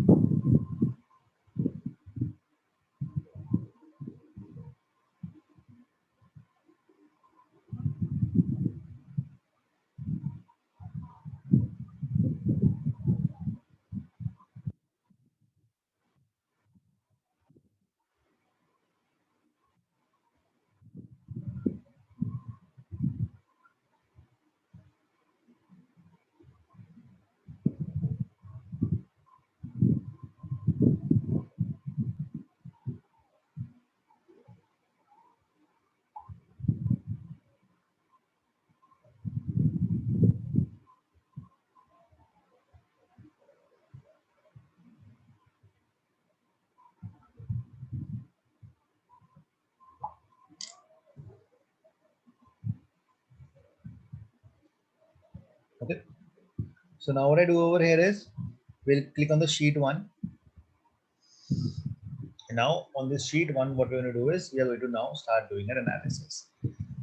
Speaker 1: Okay. So now what I do over here is we'll click on the sheet one. Now on this sheet one, what we're going to do is we are going to now start doing an analysis.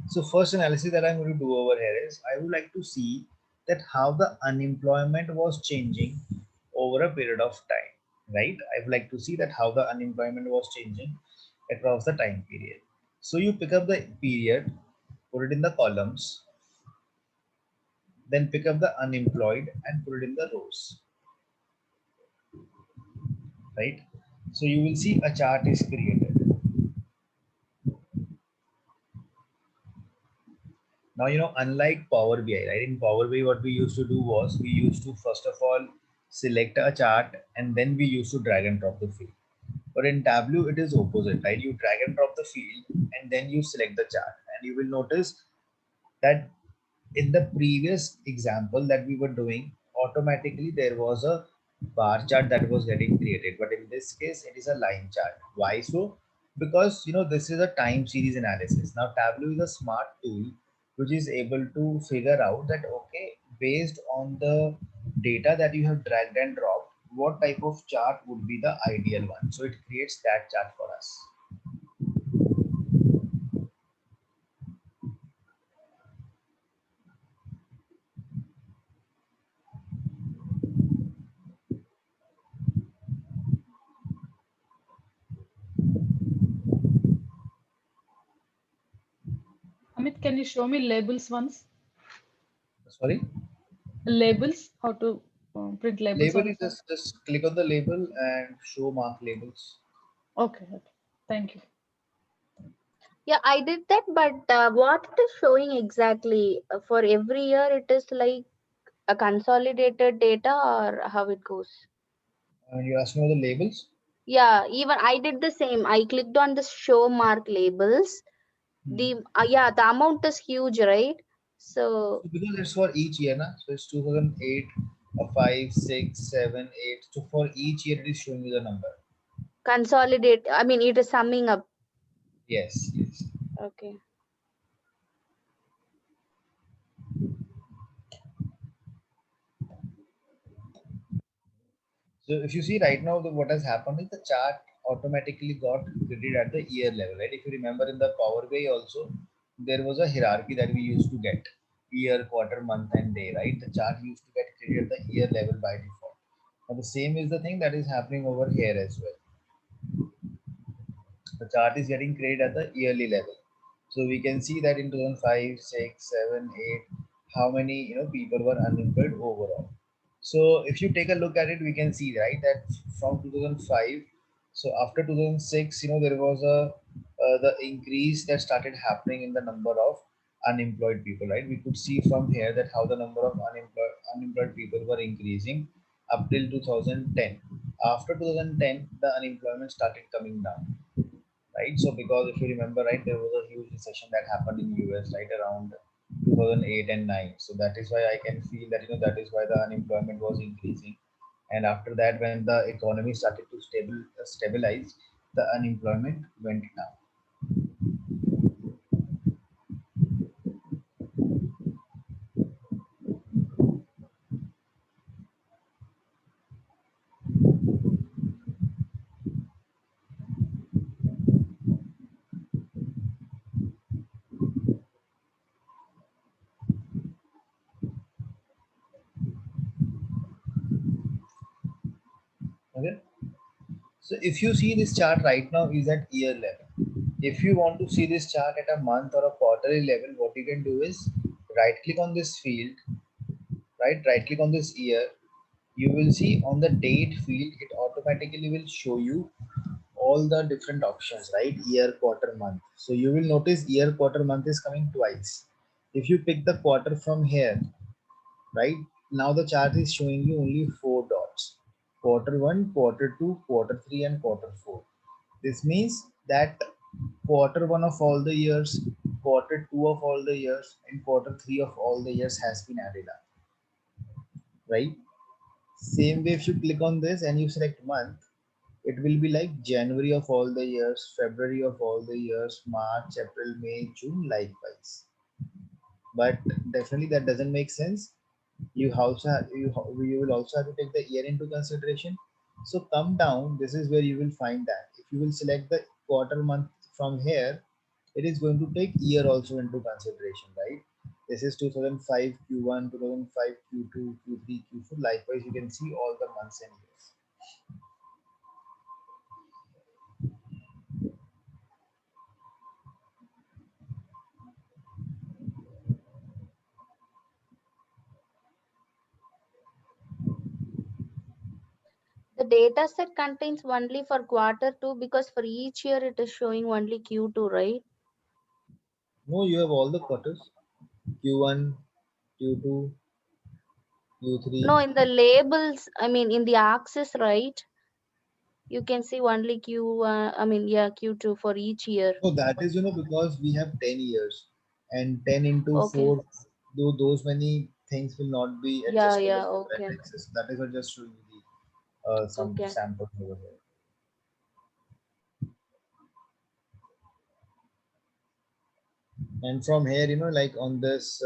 Speaker 1: So first analysis that I'm going to do over here is I would like to see that how the unemployment was changing over a period of time, right? I would like to see that how the unemployment was changing across the time period. So you pick up the period, put it in the columns, then pick up the unemployed and put it in the rows, right? So you will see a chart is created. Now, unlike Power BI, right? In Power BI, what we used to do was we used to first of all select a chart and then we used to drag and drop the field. But in Tableau, it is opposite, right? You drag and drop the field and then you select the chart. And you will notice that in the previous example that we were doing, automatically there was a bar chart that was getting created. But in this case, it is a line chart. Why so? Because this is a time series analysis. Now Tableau is a smart tool which is able to figure out that okay, based on the data that you have dragged and dropped, what type of chart would be the ideal one. So it creates that chart for us.
Speaker 4: Amit, can you show me labels once?
Speaker 1: Sorry,
Speaker 4: Labels, how to print labels
Speaker 1: label
Speaker 4: on
Speaker 1: is
Speaker 4: the.
Speaker 1: just click on the label and show mark labels.
Speaker 4: Okay, okay. Thank you.
Speaker 2: Yeah, I did that, but what it is showing exactly for every year, it is like a consolidated data or how it goes?
Speaker 1: And you ask me about the labels.
Speaker 2: Yeah, even I did the same. I clicked on the show mark labels.
Speaker 1: Hmm.
Speaker 2: The yeah, the amount is huge, right? So
Speaker 1: So because it's for each year, na? So it's 2008, 5, 6, 7, 8. So for each year, it is showing you the number.
Speaker 2: consolidate. I mean, it is summing up.
Speaker 1: Yes, yes.
Speaker 2: Okay.
Speaker 1: So if you see right now, what has happened is the chart automatically got created at the year level, right? If you remember in the Power BI also, there was a hierarchy that we used to get year, quarter, month, and day, right? The chart used to get created at the year level by default. Now the same is the thing that is happening over here as well. The chart is getting created at the yearly level. So we can see that in 2005, 6, 7, 8, how many people were unemployed overall. So if you take a look at it, we can see right that from 2005, so after 2006, there was a the increase that started happening in the number of unemployed people. Right, we could see from here that how the number of unemployed people were increasing up till 2010. After 2010, the unemployment started coming down, right? So because if you remember, right, there was a huge recession that happened in US, right, around 2008 and 9. So that is why I can feel that that is why the unemployment was increasing. And after that, when the economy started to stabilize, the unemployment went down. Okay. So if you see this chart right now is at year level. If you want to see this chart at a month or a quarterly level, what you can do is right click on this field, right click on this year. You will see on the date field, it automatically will show you all the different options, right? Year, quarter, month. So you will notice year, quarter, month is coming twice. If you pick the quarter from here, right, now the chart is showing you only four dots: quarter one, quarter two, quarter three, and quarter four. This means that quarter one of all the years, quarter two of all the years, and quarter three of all the years has been added up, right? Same way, if you click on this and you select month, it will be like January of all the years, February of all the years, March, April, May, June, likewise. But definitely that doesn't make sense. You will also have to take the year into consideration. So come down. This is where you will find that if you will select the quarter month from here, it is going to take year also into consideration, right? This is 2005 Q1, 2005 Q2, Q3, Q4. Likewise, you can see all the months and years.
Speaker 2: the data set contains only for quarter two because for each year it is showing only Q2, right?
Speaker 1: No, you have all the quarters: Q1, Q2,
Speaker 2: No,
Speaker 1: Q3.
Speaker 2: in the labels, I mean in the axis, right? You can see only Q, I mean, yeah, Q2 for each year.
Speaker 1: So that is because we have 10 years, and 10 into
Speaker 2: Okay.
Speaker 1: 4, though those many things will not be
Speaker 2: Yeah,
Speaker 1: adjustable
Speaker 2: yeah,
Speaker 1: in the
Speaker 2: okay.
Speaker 1: matrices. That is what just showing you the some
Speaker 2: Okay.
Speaker 1: samples over here. And from here, like on this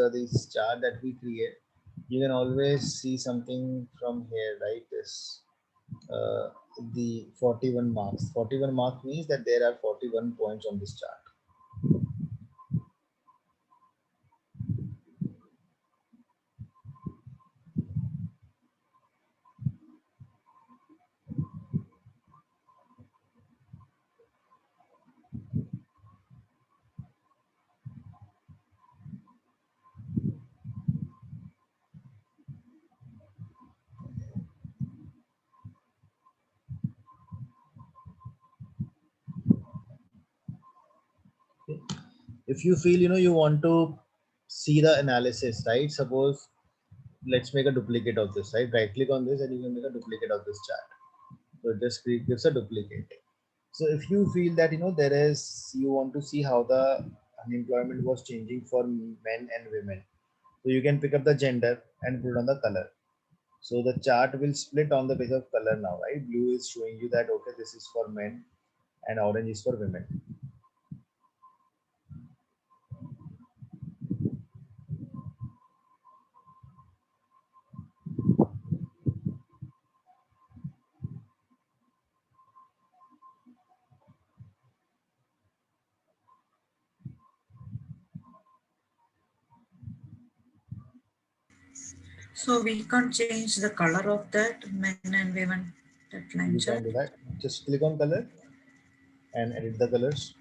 Speaker 1: chart that we create, you can always see something from here, right? This uh, the 41 marks. 41 mark means that there are 41 points on this chart. If you feel you want to see the analysis, right? Suppose let's make a duplicate of this, right? Right click on this and you can make a duplicate of this chart. So it just gives a duplicate. So if you feel that you want to see how the unemployment was changing for men and women, so you can pick up the gender and put on the color. So the chart will split on the basis of color now, right? Blue is showing you that okay, this is for men and orange is for women.
Speaker 5: So we can't change the color of that men and women, that line
Speaker 1: You
Speaker 5: chart.
Speaker 1: can do that. Just click on color and edit the colors.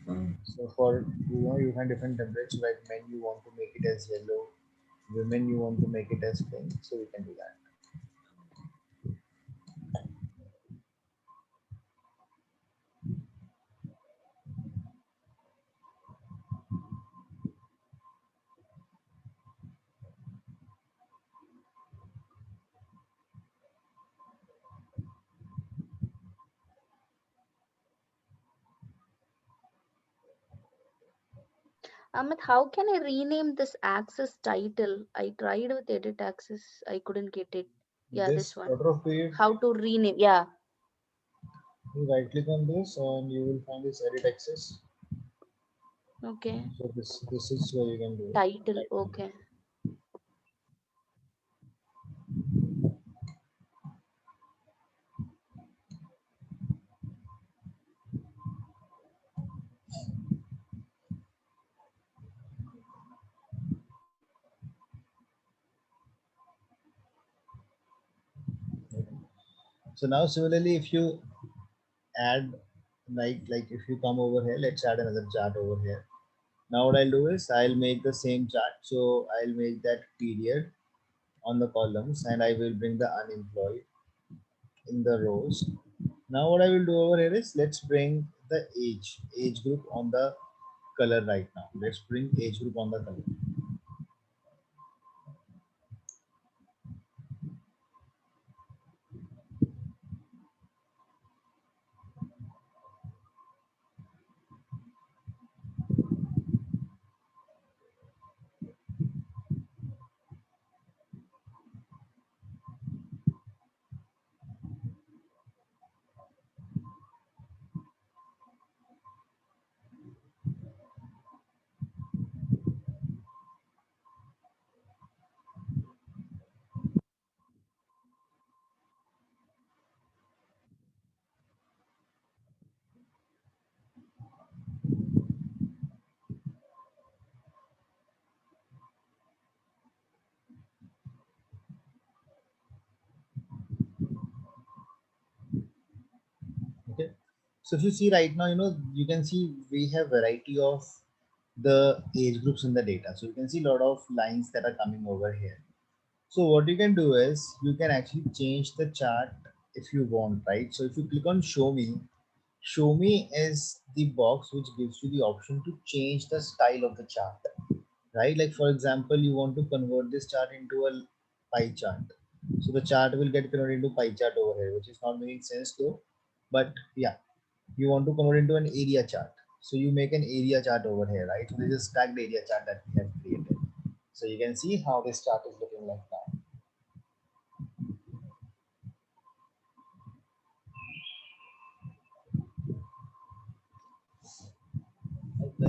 Speaker 5: Oh,
Speaker 1: So for you find different templates, like men you want to make it as yellow, women you want to make it as pink, so you can do that.
Speaker 2: Amit, how can I rename this access title? I tried with edit access. I couldn't get it. Yeah, this
Speaker 1: This
Speaker 2: one.
Speaker 1: order of period,
Speaker 2: How to rename? Yeah.
Speaker 1: you right click on this and you will find this edit access.
Speaker 2: Okay.
Speaker 1: So this is where you can do it.
Speaker 2: Title. Okay.
Speaker 1: So now similarly, if you add like if you come over here, let's add another chart over here. Now what I'll do is I'll make the same chart. So I'll make that period on the columns and I will bring the unemployed in the rows. Now what I will do over here is let's bring the age group on the color right now. Let's bring age group on the color. Okay. So if you see right now, you can see we have variety of the age groups in the data. So you can see a lot of lines that are coming over here. So what you can do is you can actually change the chart if you want, right? So if you click on show me is the box which gives you the option to change the style of the chart, right? Like for example, you want to convert this chart into a pie chart. So the chart will get converted into pie chart over here, which is not making sense though. But yeah, you want to convert into an area chart. So you make an area chart over here, right? So this is stacked area chart that we have created. So you can see how this chart is looking like now.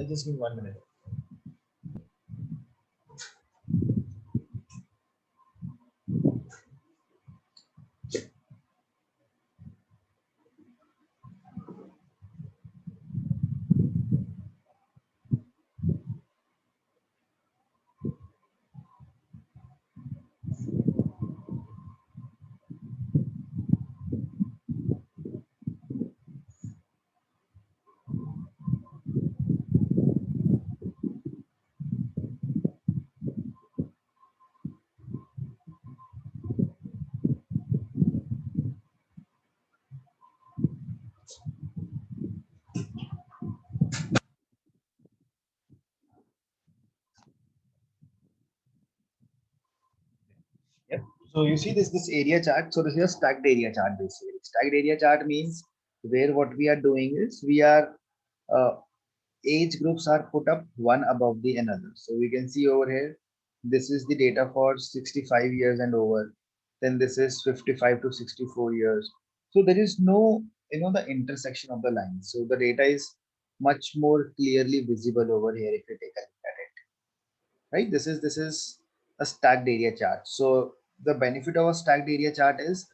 Speaker 1: Just give me 1 minute. So you see this area chart. So this is a stacked area chart basically. Stacked area chart means where what we are doing is we are uh, age groups are put up one above the another. So we can see over here, this is the data for 65 years and over. Then this is 55 to 64 years. So there is no, the intersection of the lines. So the data is much more clearly visible over here if you take a look at it, right? This is a stacked area chart. So the benefit of a stacked area chart is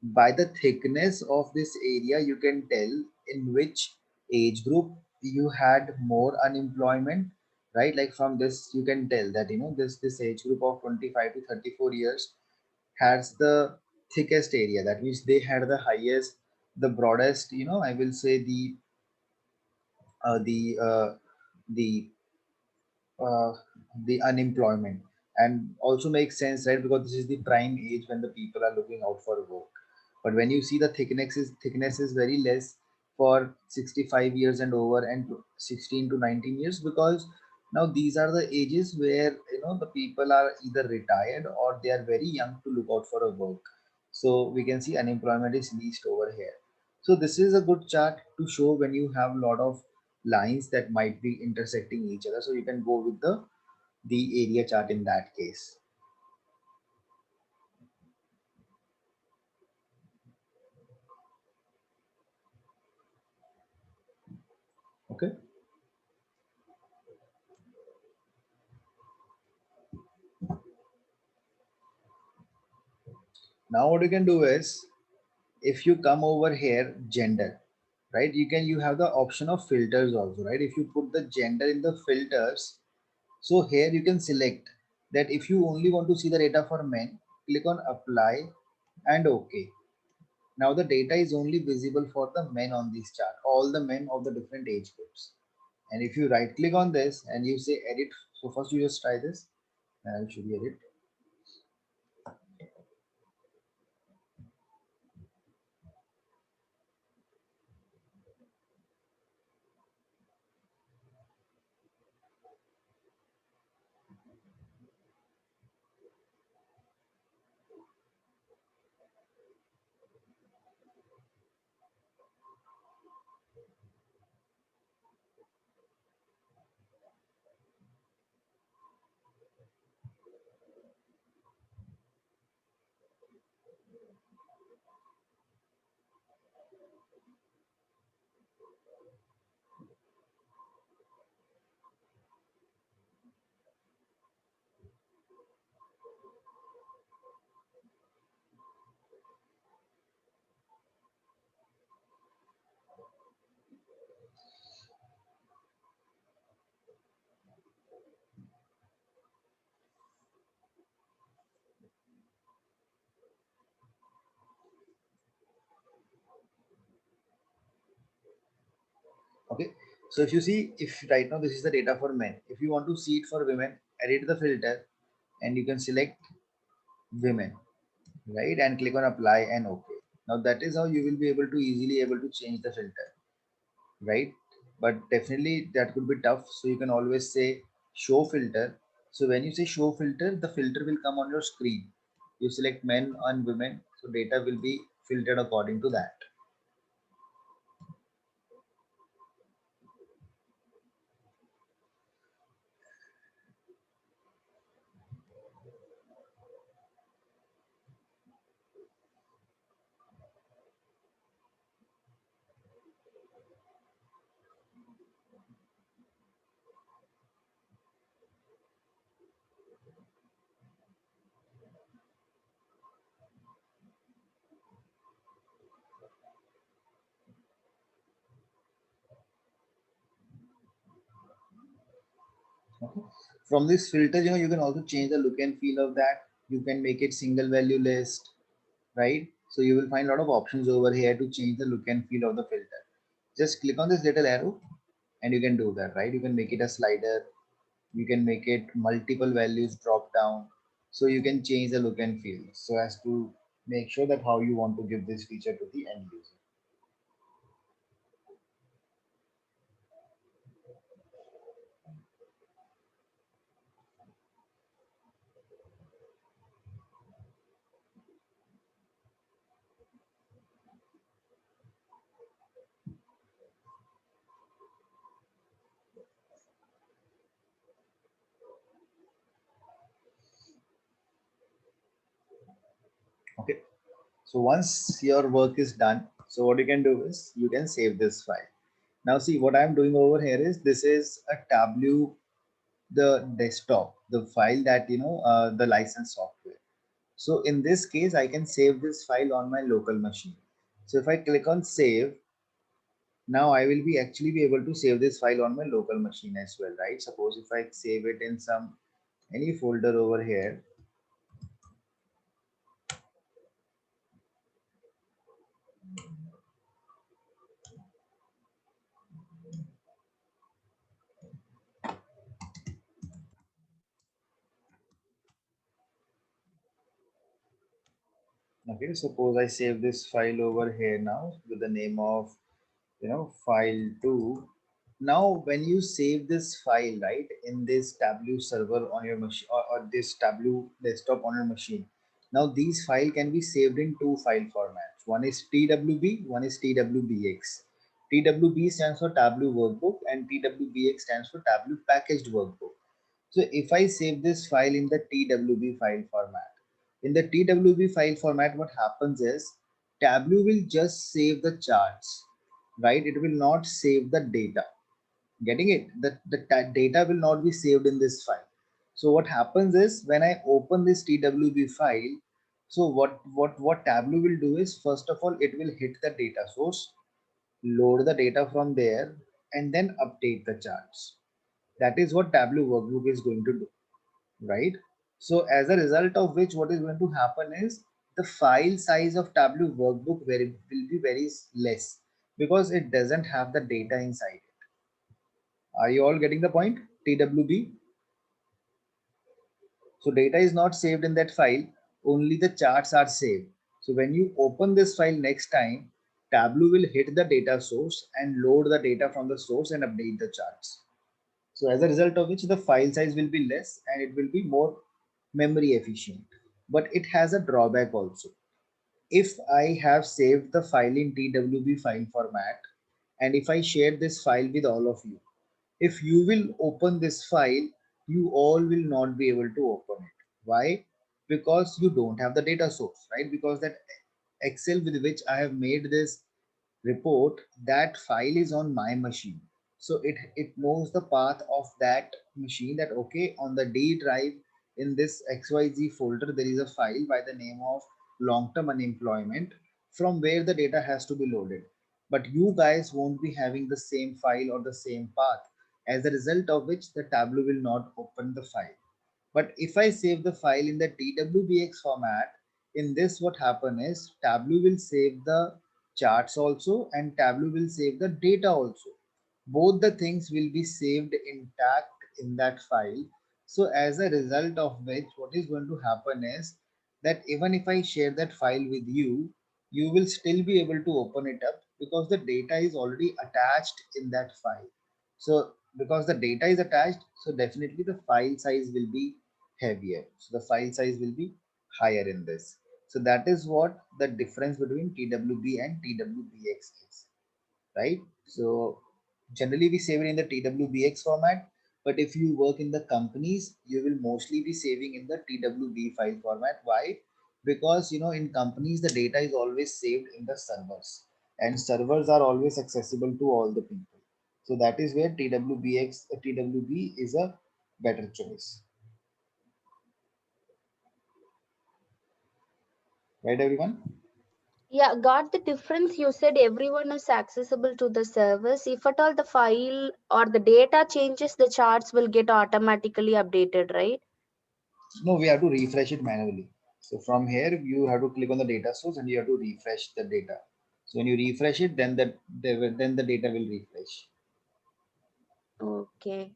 Speaker 1: by the thickness of this area, you can tell in which age group you had more unemployment, right? Like from this, you can tell that this age group of 25 to 34 years has the thickest area. That means they had the highest, the broadest. I will say uh, the uh, the uh, the unemployment, and also makes sense, right? Because this is the prime age when the people are looking out for work. But when you see the thickness is very less for 65 years and over, and 16 to 19 years, because now these are the ages where the people are either retired or they are very young to look out for a work. So we can see unemployment is least over here. So this is a good chart to show when you have a lot of lines that might be intersecting each other. So you can go with the area chart in that case. Okay. Now what you can do is, if you come over here, gender, right? You have the option of filters also, right? If you put the gender in the filters, so here you can select that if you only want to see the data for men, click on apply and okay. Now the data is only visible for the men on this chart, all the men of the different age groups. And if you right click on this and you say edit, so first you just try this and I'll show you edit. Okay. So if you see, if right now this is the data for men, if you want to see it for women, edit the filter and you can select women, right? And click on apply and okay. Now that is how you will be able to easily able to change the filter, right? But definitely that could be tough. So you can always say show filter. So when you say show filter, the filter will come on your screen. You select men and women, so data will be filtered according to that. Okay. From this filter, you can also change the look and feel of that. You can make it single value list, right? So you will find a lot of options over here to change the look and feel of the filter. Just click on this little arrow and you can do that, right? You can make it a slider. You can make it multiple values drop down. So you can change the look and feel so as to make sure that how you want to give this feature to the end user. Okay. So once your work is done, so what you can do is you can save this file. Now see what I'm doing over here is this is a Tableau, the desktop, the file that the license software. So in this case, I can save this file on my local machine. So if I click on save, now I will be actually be able to save this file on my local machine as well, right? Suppose if I save it in some any folder over here. Okay, suppose I save this file over here now with the name of file2. Now when you save this file, right, in this Tableau server on your machine, or this Tableau desktop on your machine, now these file can be saved in two file formats. One is TWB, one is TWBX. TWB stands for Tableau workbook and TWBX stands for Tableau packaged workbook. So if I save this file in the TWB file format, in the TWB file format, what happens is Tableau will just save the charts, right? It will not save the data. Getting it? The data will not be saved in this file. So what happens is when I open this TWB file, so what Tableau will do is, first of all, it will hit the data source, load the data from there, and then update the charts. That is what Tableau workbook is going to do, right? So as a result of which, what is going to happen is the file size of Tableau workbook will be very less because it doesn't have the data inside it. Are you all getting the point? TWB. So data is not saved in that file, only the charts are saved. So when you open this file next time, Tableau will hit the data source and load the data from the source and update the charts. So as a result of which the file size will be less and it will be more memory efficient. But it has a drawback also. If I have saved the file in TWB file format and if I share this file with all of you, if you will open this file, you all will not be able to open it. Why? Because you don't have the data source, right? Because that Excel with which I have made this report, that file is on my machine. So it knows the path of that machine, that okay, on the D drive in this XYZ folder, there is a file by the name of long-term unemployment from where the data has to be loaded. But you guys won't be having the same file or the same path, as a result of which the Tableau will not open the file. But if I save the file in the TWBX format, in this what happen is Tableau will save the charts also and Tableau will save the data also. Both the things will be saved intact in that file. So as a result of which, what is going to happen is that even if I share that file with you, you will still be able to open it up because the data is already attached in that file. So because the data is attached, so definitely the file size will be heavier. So the file size will be higher in this. So that is what the difference between TWB and TWBX is, right? So generally we save it in the TWBX format, but if you work in the companies, you will mostly be saving in the TWB file format. Why? Because in companies the data is always saved in the servers, and servers are always accessible to all the people. So that is where TWB is a better choice, right, everyone?
Speaker 2: Yeah, got the difference. You said everyone is accessible to the service. If at all the file or the data changes, the charts will get automatically updated, right?
Speaker 1: No, we have to refresh it manually. So from here, you have to click on the data source and you have to refresh the data. So when you refresh it, then then the data will refresh.
Speaker 2: Okay.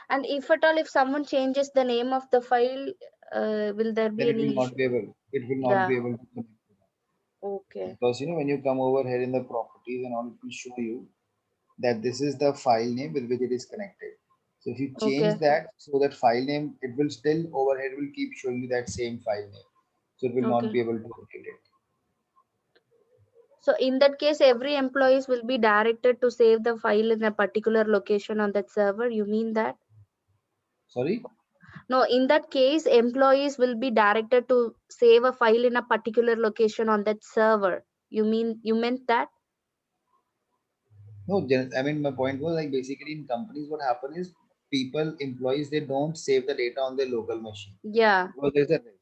Speaker 2: And if at all, if someone changes the name of the file, will there be
Speaker 1: Then it will
Speaker 2: any
Speaker 1: not
Speaker 2: issue?
Speaker 1: be able. It will not
Speaker 2: Yeah.
Speaker 1: be able to connect to that.
Speaker 2: Okay.
Speaker 1: Because when you come over here in the properties and all, it will show you that this is the file name with which it is connected. So if you change
Speaker 2: Okay.
Speaker 1: that, so that file name, it will still over here will keep showing you that same file name. So it will not
Speaker 2: Okay.
Speaker 1: be able to update it.
Speaker 2: So in that case, every employees will be directed to save the file in a particular location on that server. You mean that?
Speaker 1: Sorry?
Speaker 2: No, in that case, employees will be directed to save a file in a particular location on that server. You meant that?
Speaker 1: No, I mean, my point was like basically in companies, what happen is people, employees, they don't save the data on their local machine
Speaker 2: Yeah.
Speaker 1: because there's a risk.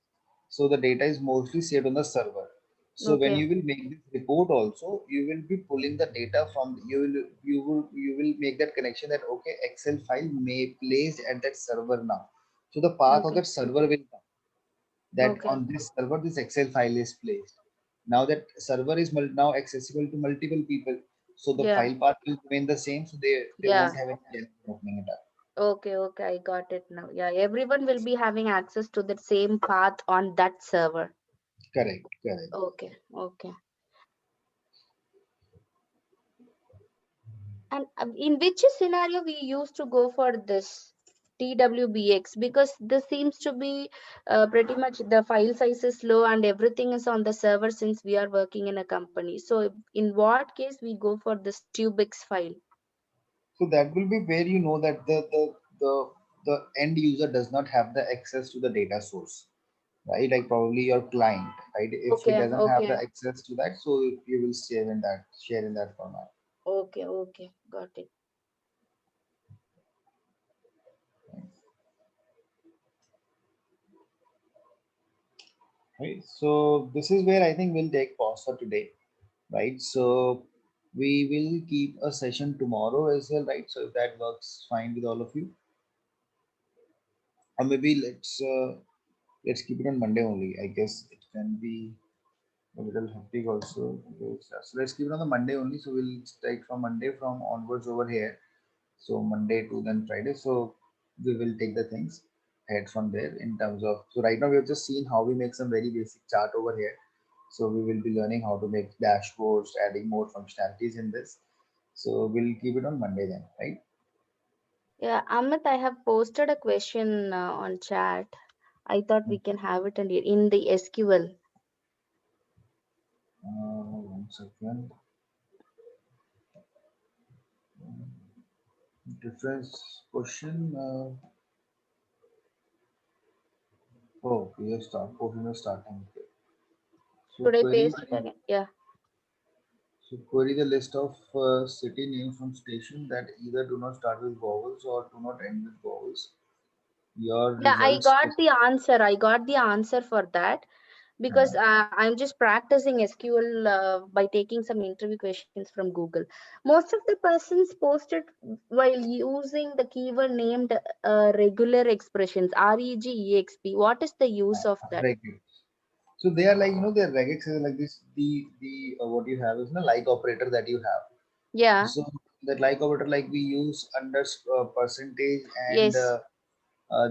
Speaker 1: So the data is mostly saved on the server. So when
Speaker 2: Okay.
Speaker 1: you will make this report also, you will be pulling the data from you will make that connection that okay, Excel file may placed at that server now. So the path of
Speaker 2: Okay.
Speaker 1: that server will come that
Speaker 2: Okay.
Speaker 1: on this server this Excel file is placed. Now that server is now accessible to multiple people, so the
Speaker 2: Yeah.
Speaker 1: file path will remain the same, so they
Speaker 2: Yeah.
Speaker 1: won't have any challenge in opening it up.
Speaker 2: Okay. Okay. I got it now. Yeah. Everyone will be having access to the same path on that server.
Speaker 1: Correct, correct.
Speaker 2: Okay. Okay. And in which scenario we used to go for this TWBX? Because this seems to be pretty much the file size is low and everything is on the server since we are working in a company. So in what case we go for this TUBIX file?
Speaker 1: So that will be where you know that the end user does not have the access to the data source, right? Like probably your client, right? If he
Speaker 2: Okay.
Speaker 1: doesn't have the
Speaker 2: Okay.
Speaker 1: access to that, so you will share in that format.
Speaker 2: Okay. Okay. Got it.
Speaker 1: Right. So this is where I think we'll take pause for today, right? So we will keep a session tomorrow as well, right? So if that works fine with all of you, or maybe let's keep it on Monday only. I guess it can be a little hectic also. So let's keep it on the Monday only. So we'll take from Monday from onwards over here. So Monday to then Friday. So we will take the things ahead from there in terms of. So right now we have just seen how we make some very basic chart over here. So we will be learning how to make dashboards, adding more functionalities in this. So we'll keep it on Monday then, right?
Speaker 2: Yeah, Amit, I have posted a question on chat. I thought we can have it in the SQL.
Speaker 1: 1 second. Difference question. Oh, we have start. Portion is starting. Okay. So
Speaker 2: Should I
Speaker 1: query.
Speaker 2: paste it again? Yeah.
Speaker 1: So query the list of city names from station that either do not start with vowels or do not end with vowels. Your
Speaker 2: Yeah, I
Speaker 1: results.
Speaker 2: got the answer. I got the answer for that because I'm just practicing SQL by taking some interview questions from Google. Most of the persons posted while using the keyword named regular expressions, REGEXP. What is the use of that?
Speaker 1: Regular. So they are like they're regex is like this. The what you have is like operator that you have.
Speaker 2: Yeah.
Speaker 1: So that like operator like we use percentage and
Speaker 2: Yes.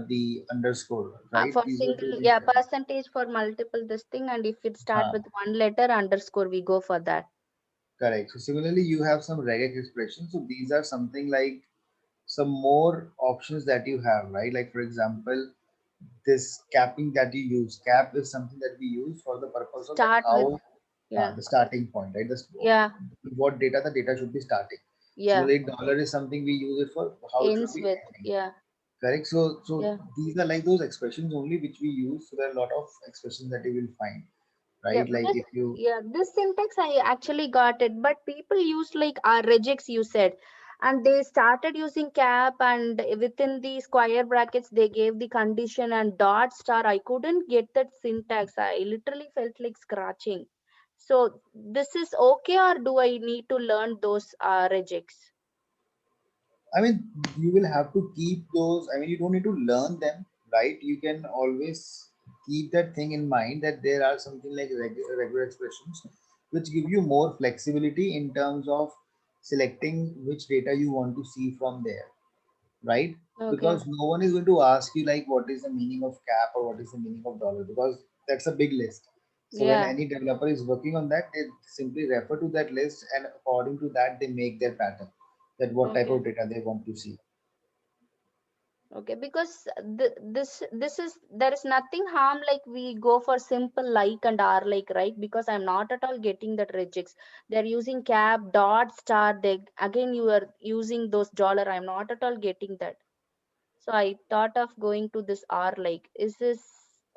Speaker 1: the underscore, right?
Speaker 2: For
Speaker 1: These are two
Speaker 2: single,
Speaker 1: things.
Speaker 2: yeah, percentage for multiple this thing, and if it start
Speaker 1: Uh,
Speaker 2: with one letter underscore, we go for that.
Speaker 1: Correct. So similarly, you have some regex expressions. So these are something like some more options that you have, right? Like for example, this capping that you use. Cap is something that we use for the purpose of that
Speaker 2: Start with,
Speaker 1: how
Speaker 2: yeah,
Speaker 1: the starting point, right? This
Speaker 2: yeah,
Speaker 1: what data the data should be starting.
Speaker 2: yeah,
Speaker 1: Similarly, dollar is something we use it for how it should
Speaker 2: ends
Speaker 1: be
Speaker 2: with,
Speaker 1: ending.
Speaker 2: yeah,
Speaker 1: Correct. So
Speaker 2: yeah.
Speaker 1: these are like those expressions only which we use. So there are a lot of expressions that you will find,
Speaker 2: Yeah,
Speaker 1: right? Like
Speaker 2: this,
Speaker 1: if you
Speaker 2: yeah, this syntax I actually got it, but people use like regex you said, and they started using cap and within the square brackets they gave the condition and dot star. I couldn't get that syntax. I literally felt like scratching. So this is okay, or do I need to learn those regex?
Speaker 1: I mean, you will have to keep those. I mean, you don't need to learn them, right? You can always keep that thing in mind that there are something like regular expressions which give you more flexibility in terms of selecting which data you want to see from there, right?
Speaker 2: Okay.
Speaker 1: Because no one is going to ask you like what is the meaning of cap or what is the meaning of dollar because that's a big list. So when
Speaker 2: Yeah.
Speaker 1: any developer is working on that, they simply refer to that list and according to that they make their pattern that what type
Speaker 2: Okay.
Speaker 1: of data they want to see.
Speaker 2: Okay, because this is there is nothing harm like we go for simple like and r like, right? Because I'm not at all getting that regex. They're using cap dot star. They again you are using those dollar. I'm not at all getting that. So I thought of going to this R. Like, is this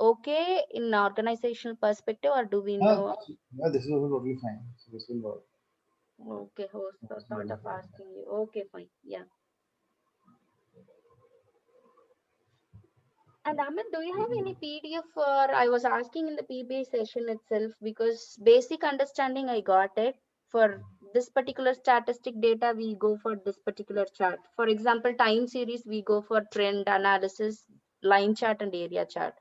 Speaker 2: okay in organizational perspective, or do we know?
Speaker 1: Yeah, this is also totally fine. So this will work.
Speaker 2: Okay, host, I thought of asking you. Okay, fine. Yeah. And Amit, do you have any PDF for? I was asking in the PBA session itself because basic understanding I got it. For this particular statistic data, we go for this particular chart. For example, time series, we go for trend analysis, line chart, and area chart.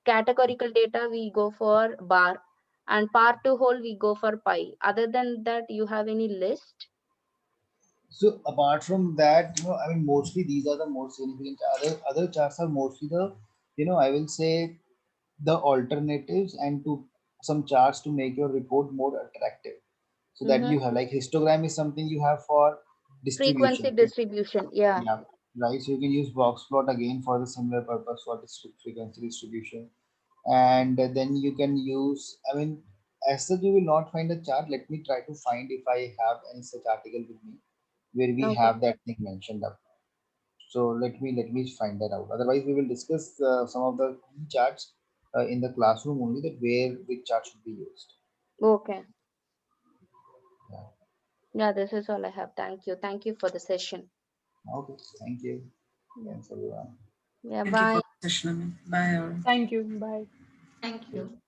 Speaker 2: Categorical data, we go for bar. And part to whole, we go for pie. Other than that, you have any list?
Speaker 1: So apart from that, I mean, mostly these are the most significant. Other charts are mostly the, I will say the alternatives and to some charts to make your report more attractive. So that
Speaker 2: Mm-hmm.
Speaker 1: you have like histogram is something you have for
Speaker 2: Frequency
Speaker 1: distribution.
Speaker 2: distribution. Yeah.
Speaker 1: Yeah, right. So you can use box plot again for the similar purpose for frequency distribution, and then you can use. I mean, as such, you will not find a chart. Let me try to find if I have any such article with me where we
Speaker 2: Okay.
Speaker 1: have that thing mentioned up. So let me find that out. Otherwise, we will discuss some of the key charts in the classroom only, that where which chart should be used.
Speaker 2: Okay.
Speaker 1: Yeah.
Speaker 2: Yeah, this is all I have. Thank you. Thank you for the session.
Speaker 1: Okay. Thank you.
Speaker 2: Yeah.
Speaker 1: Thanks everyone.
Speaker 2: Yeah,
Speaker 5: Thank you
Speaker 2: bye.
Speaker 5: for the session. Amit. Bye all.
Speaker 4: Thank you. Bye.
Speaker 3: Thank you.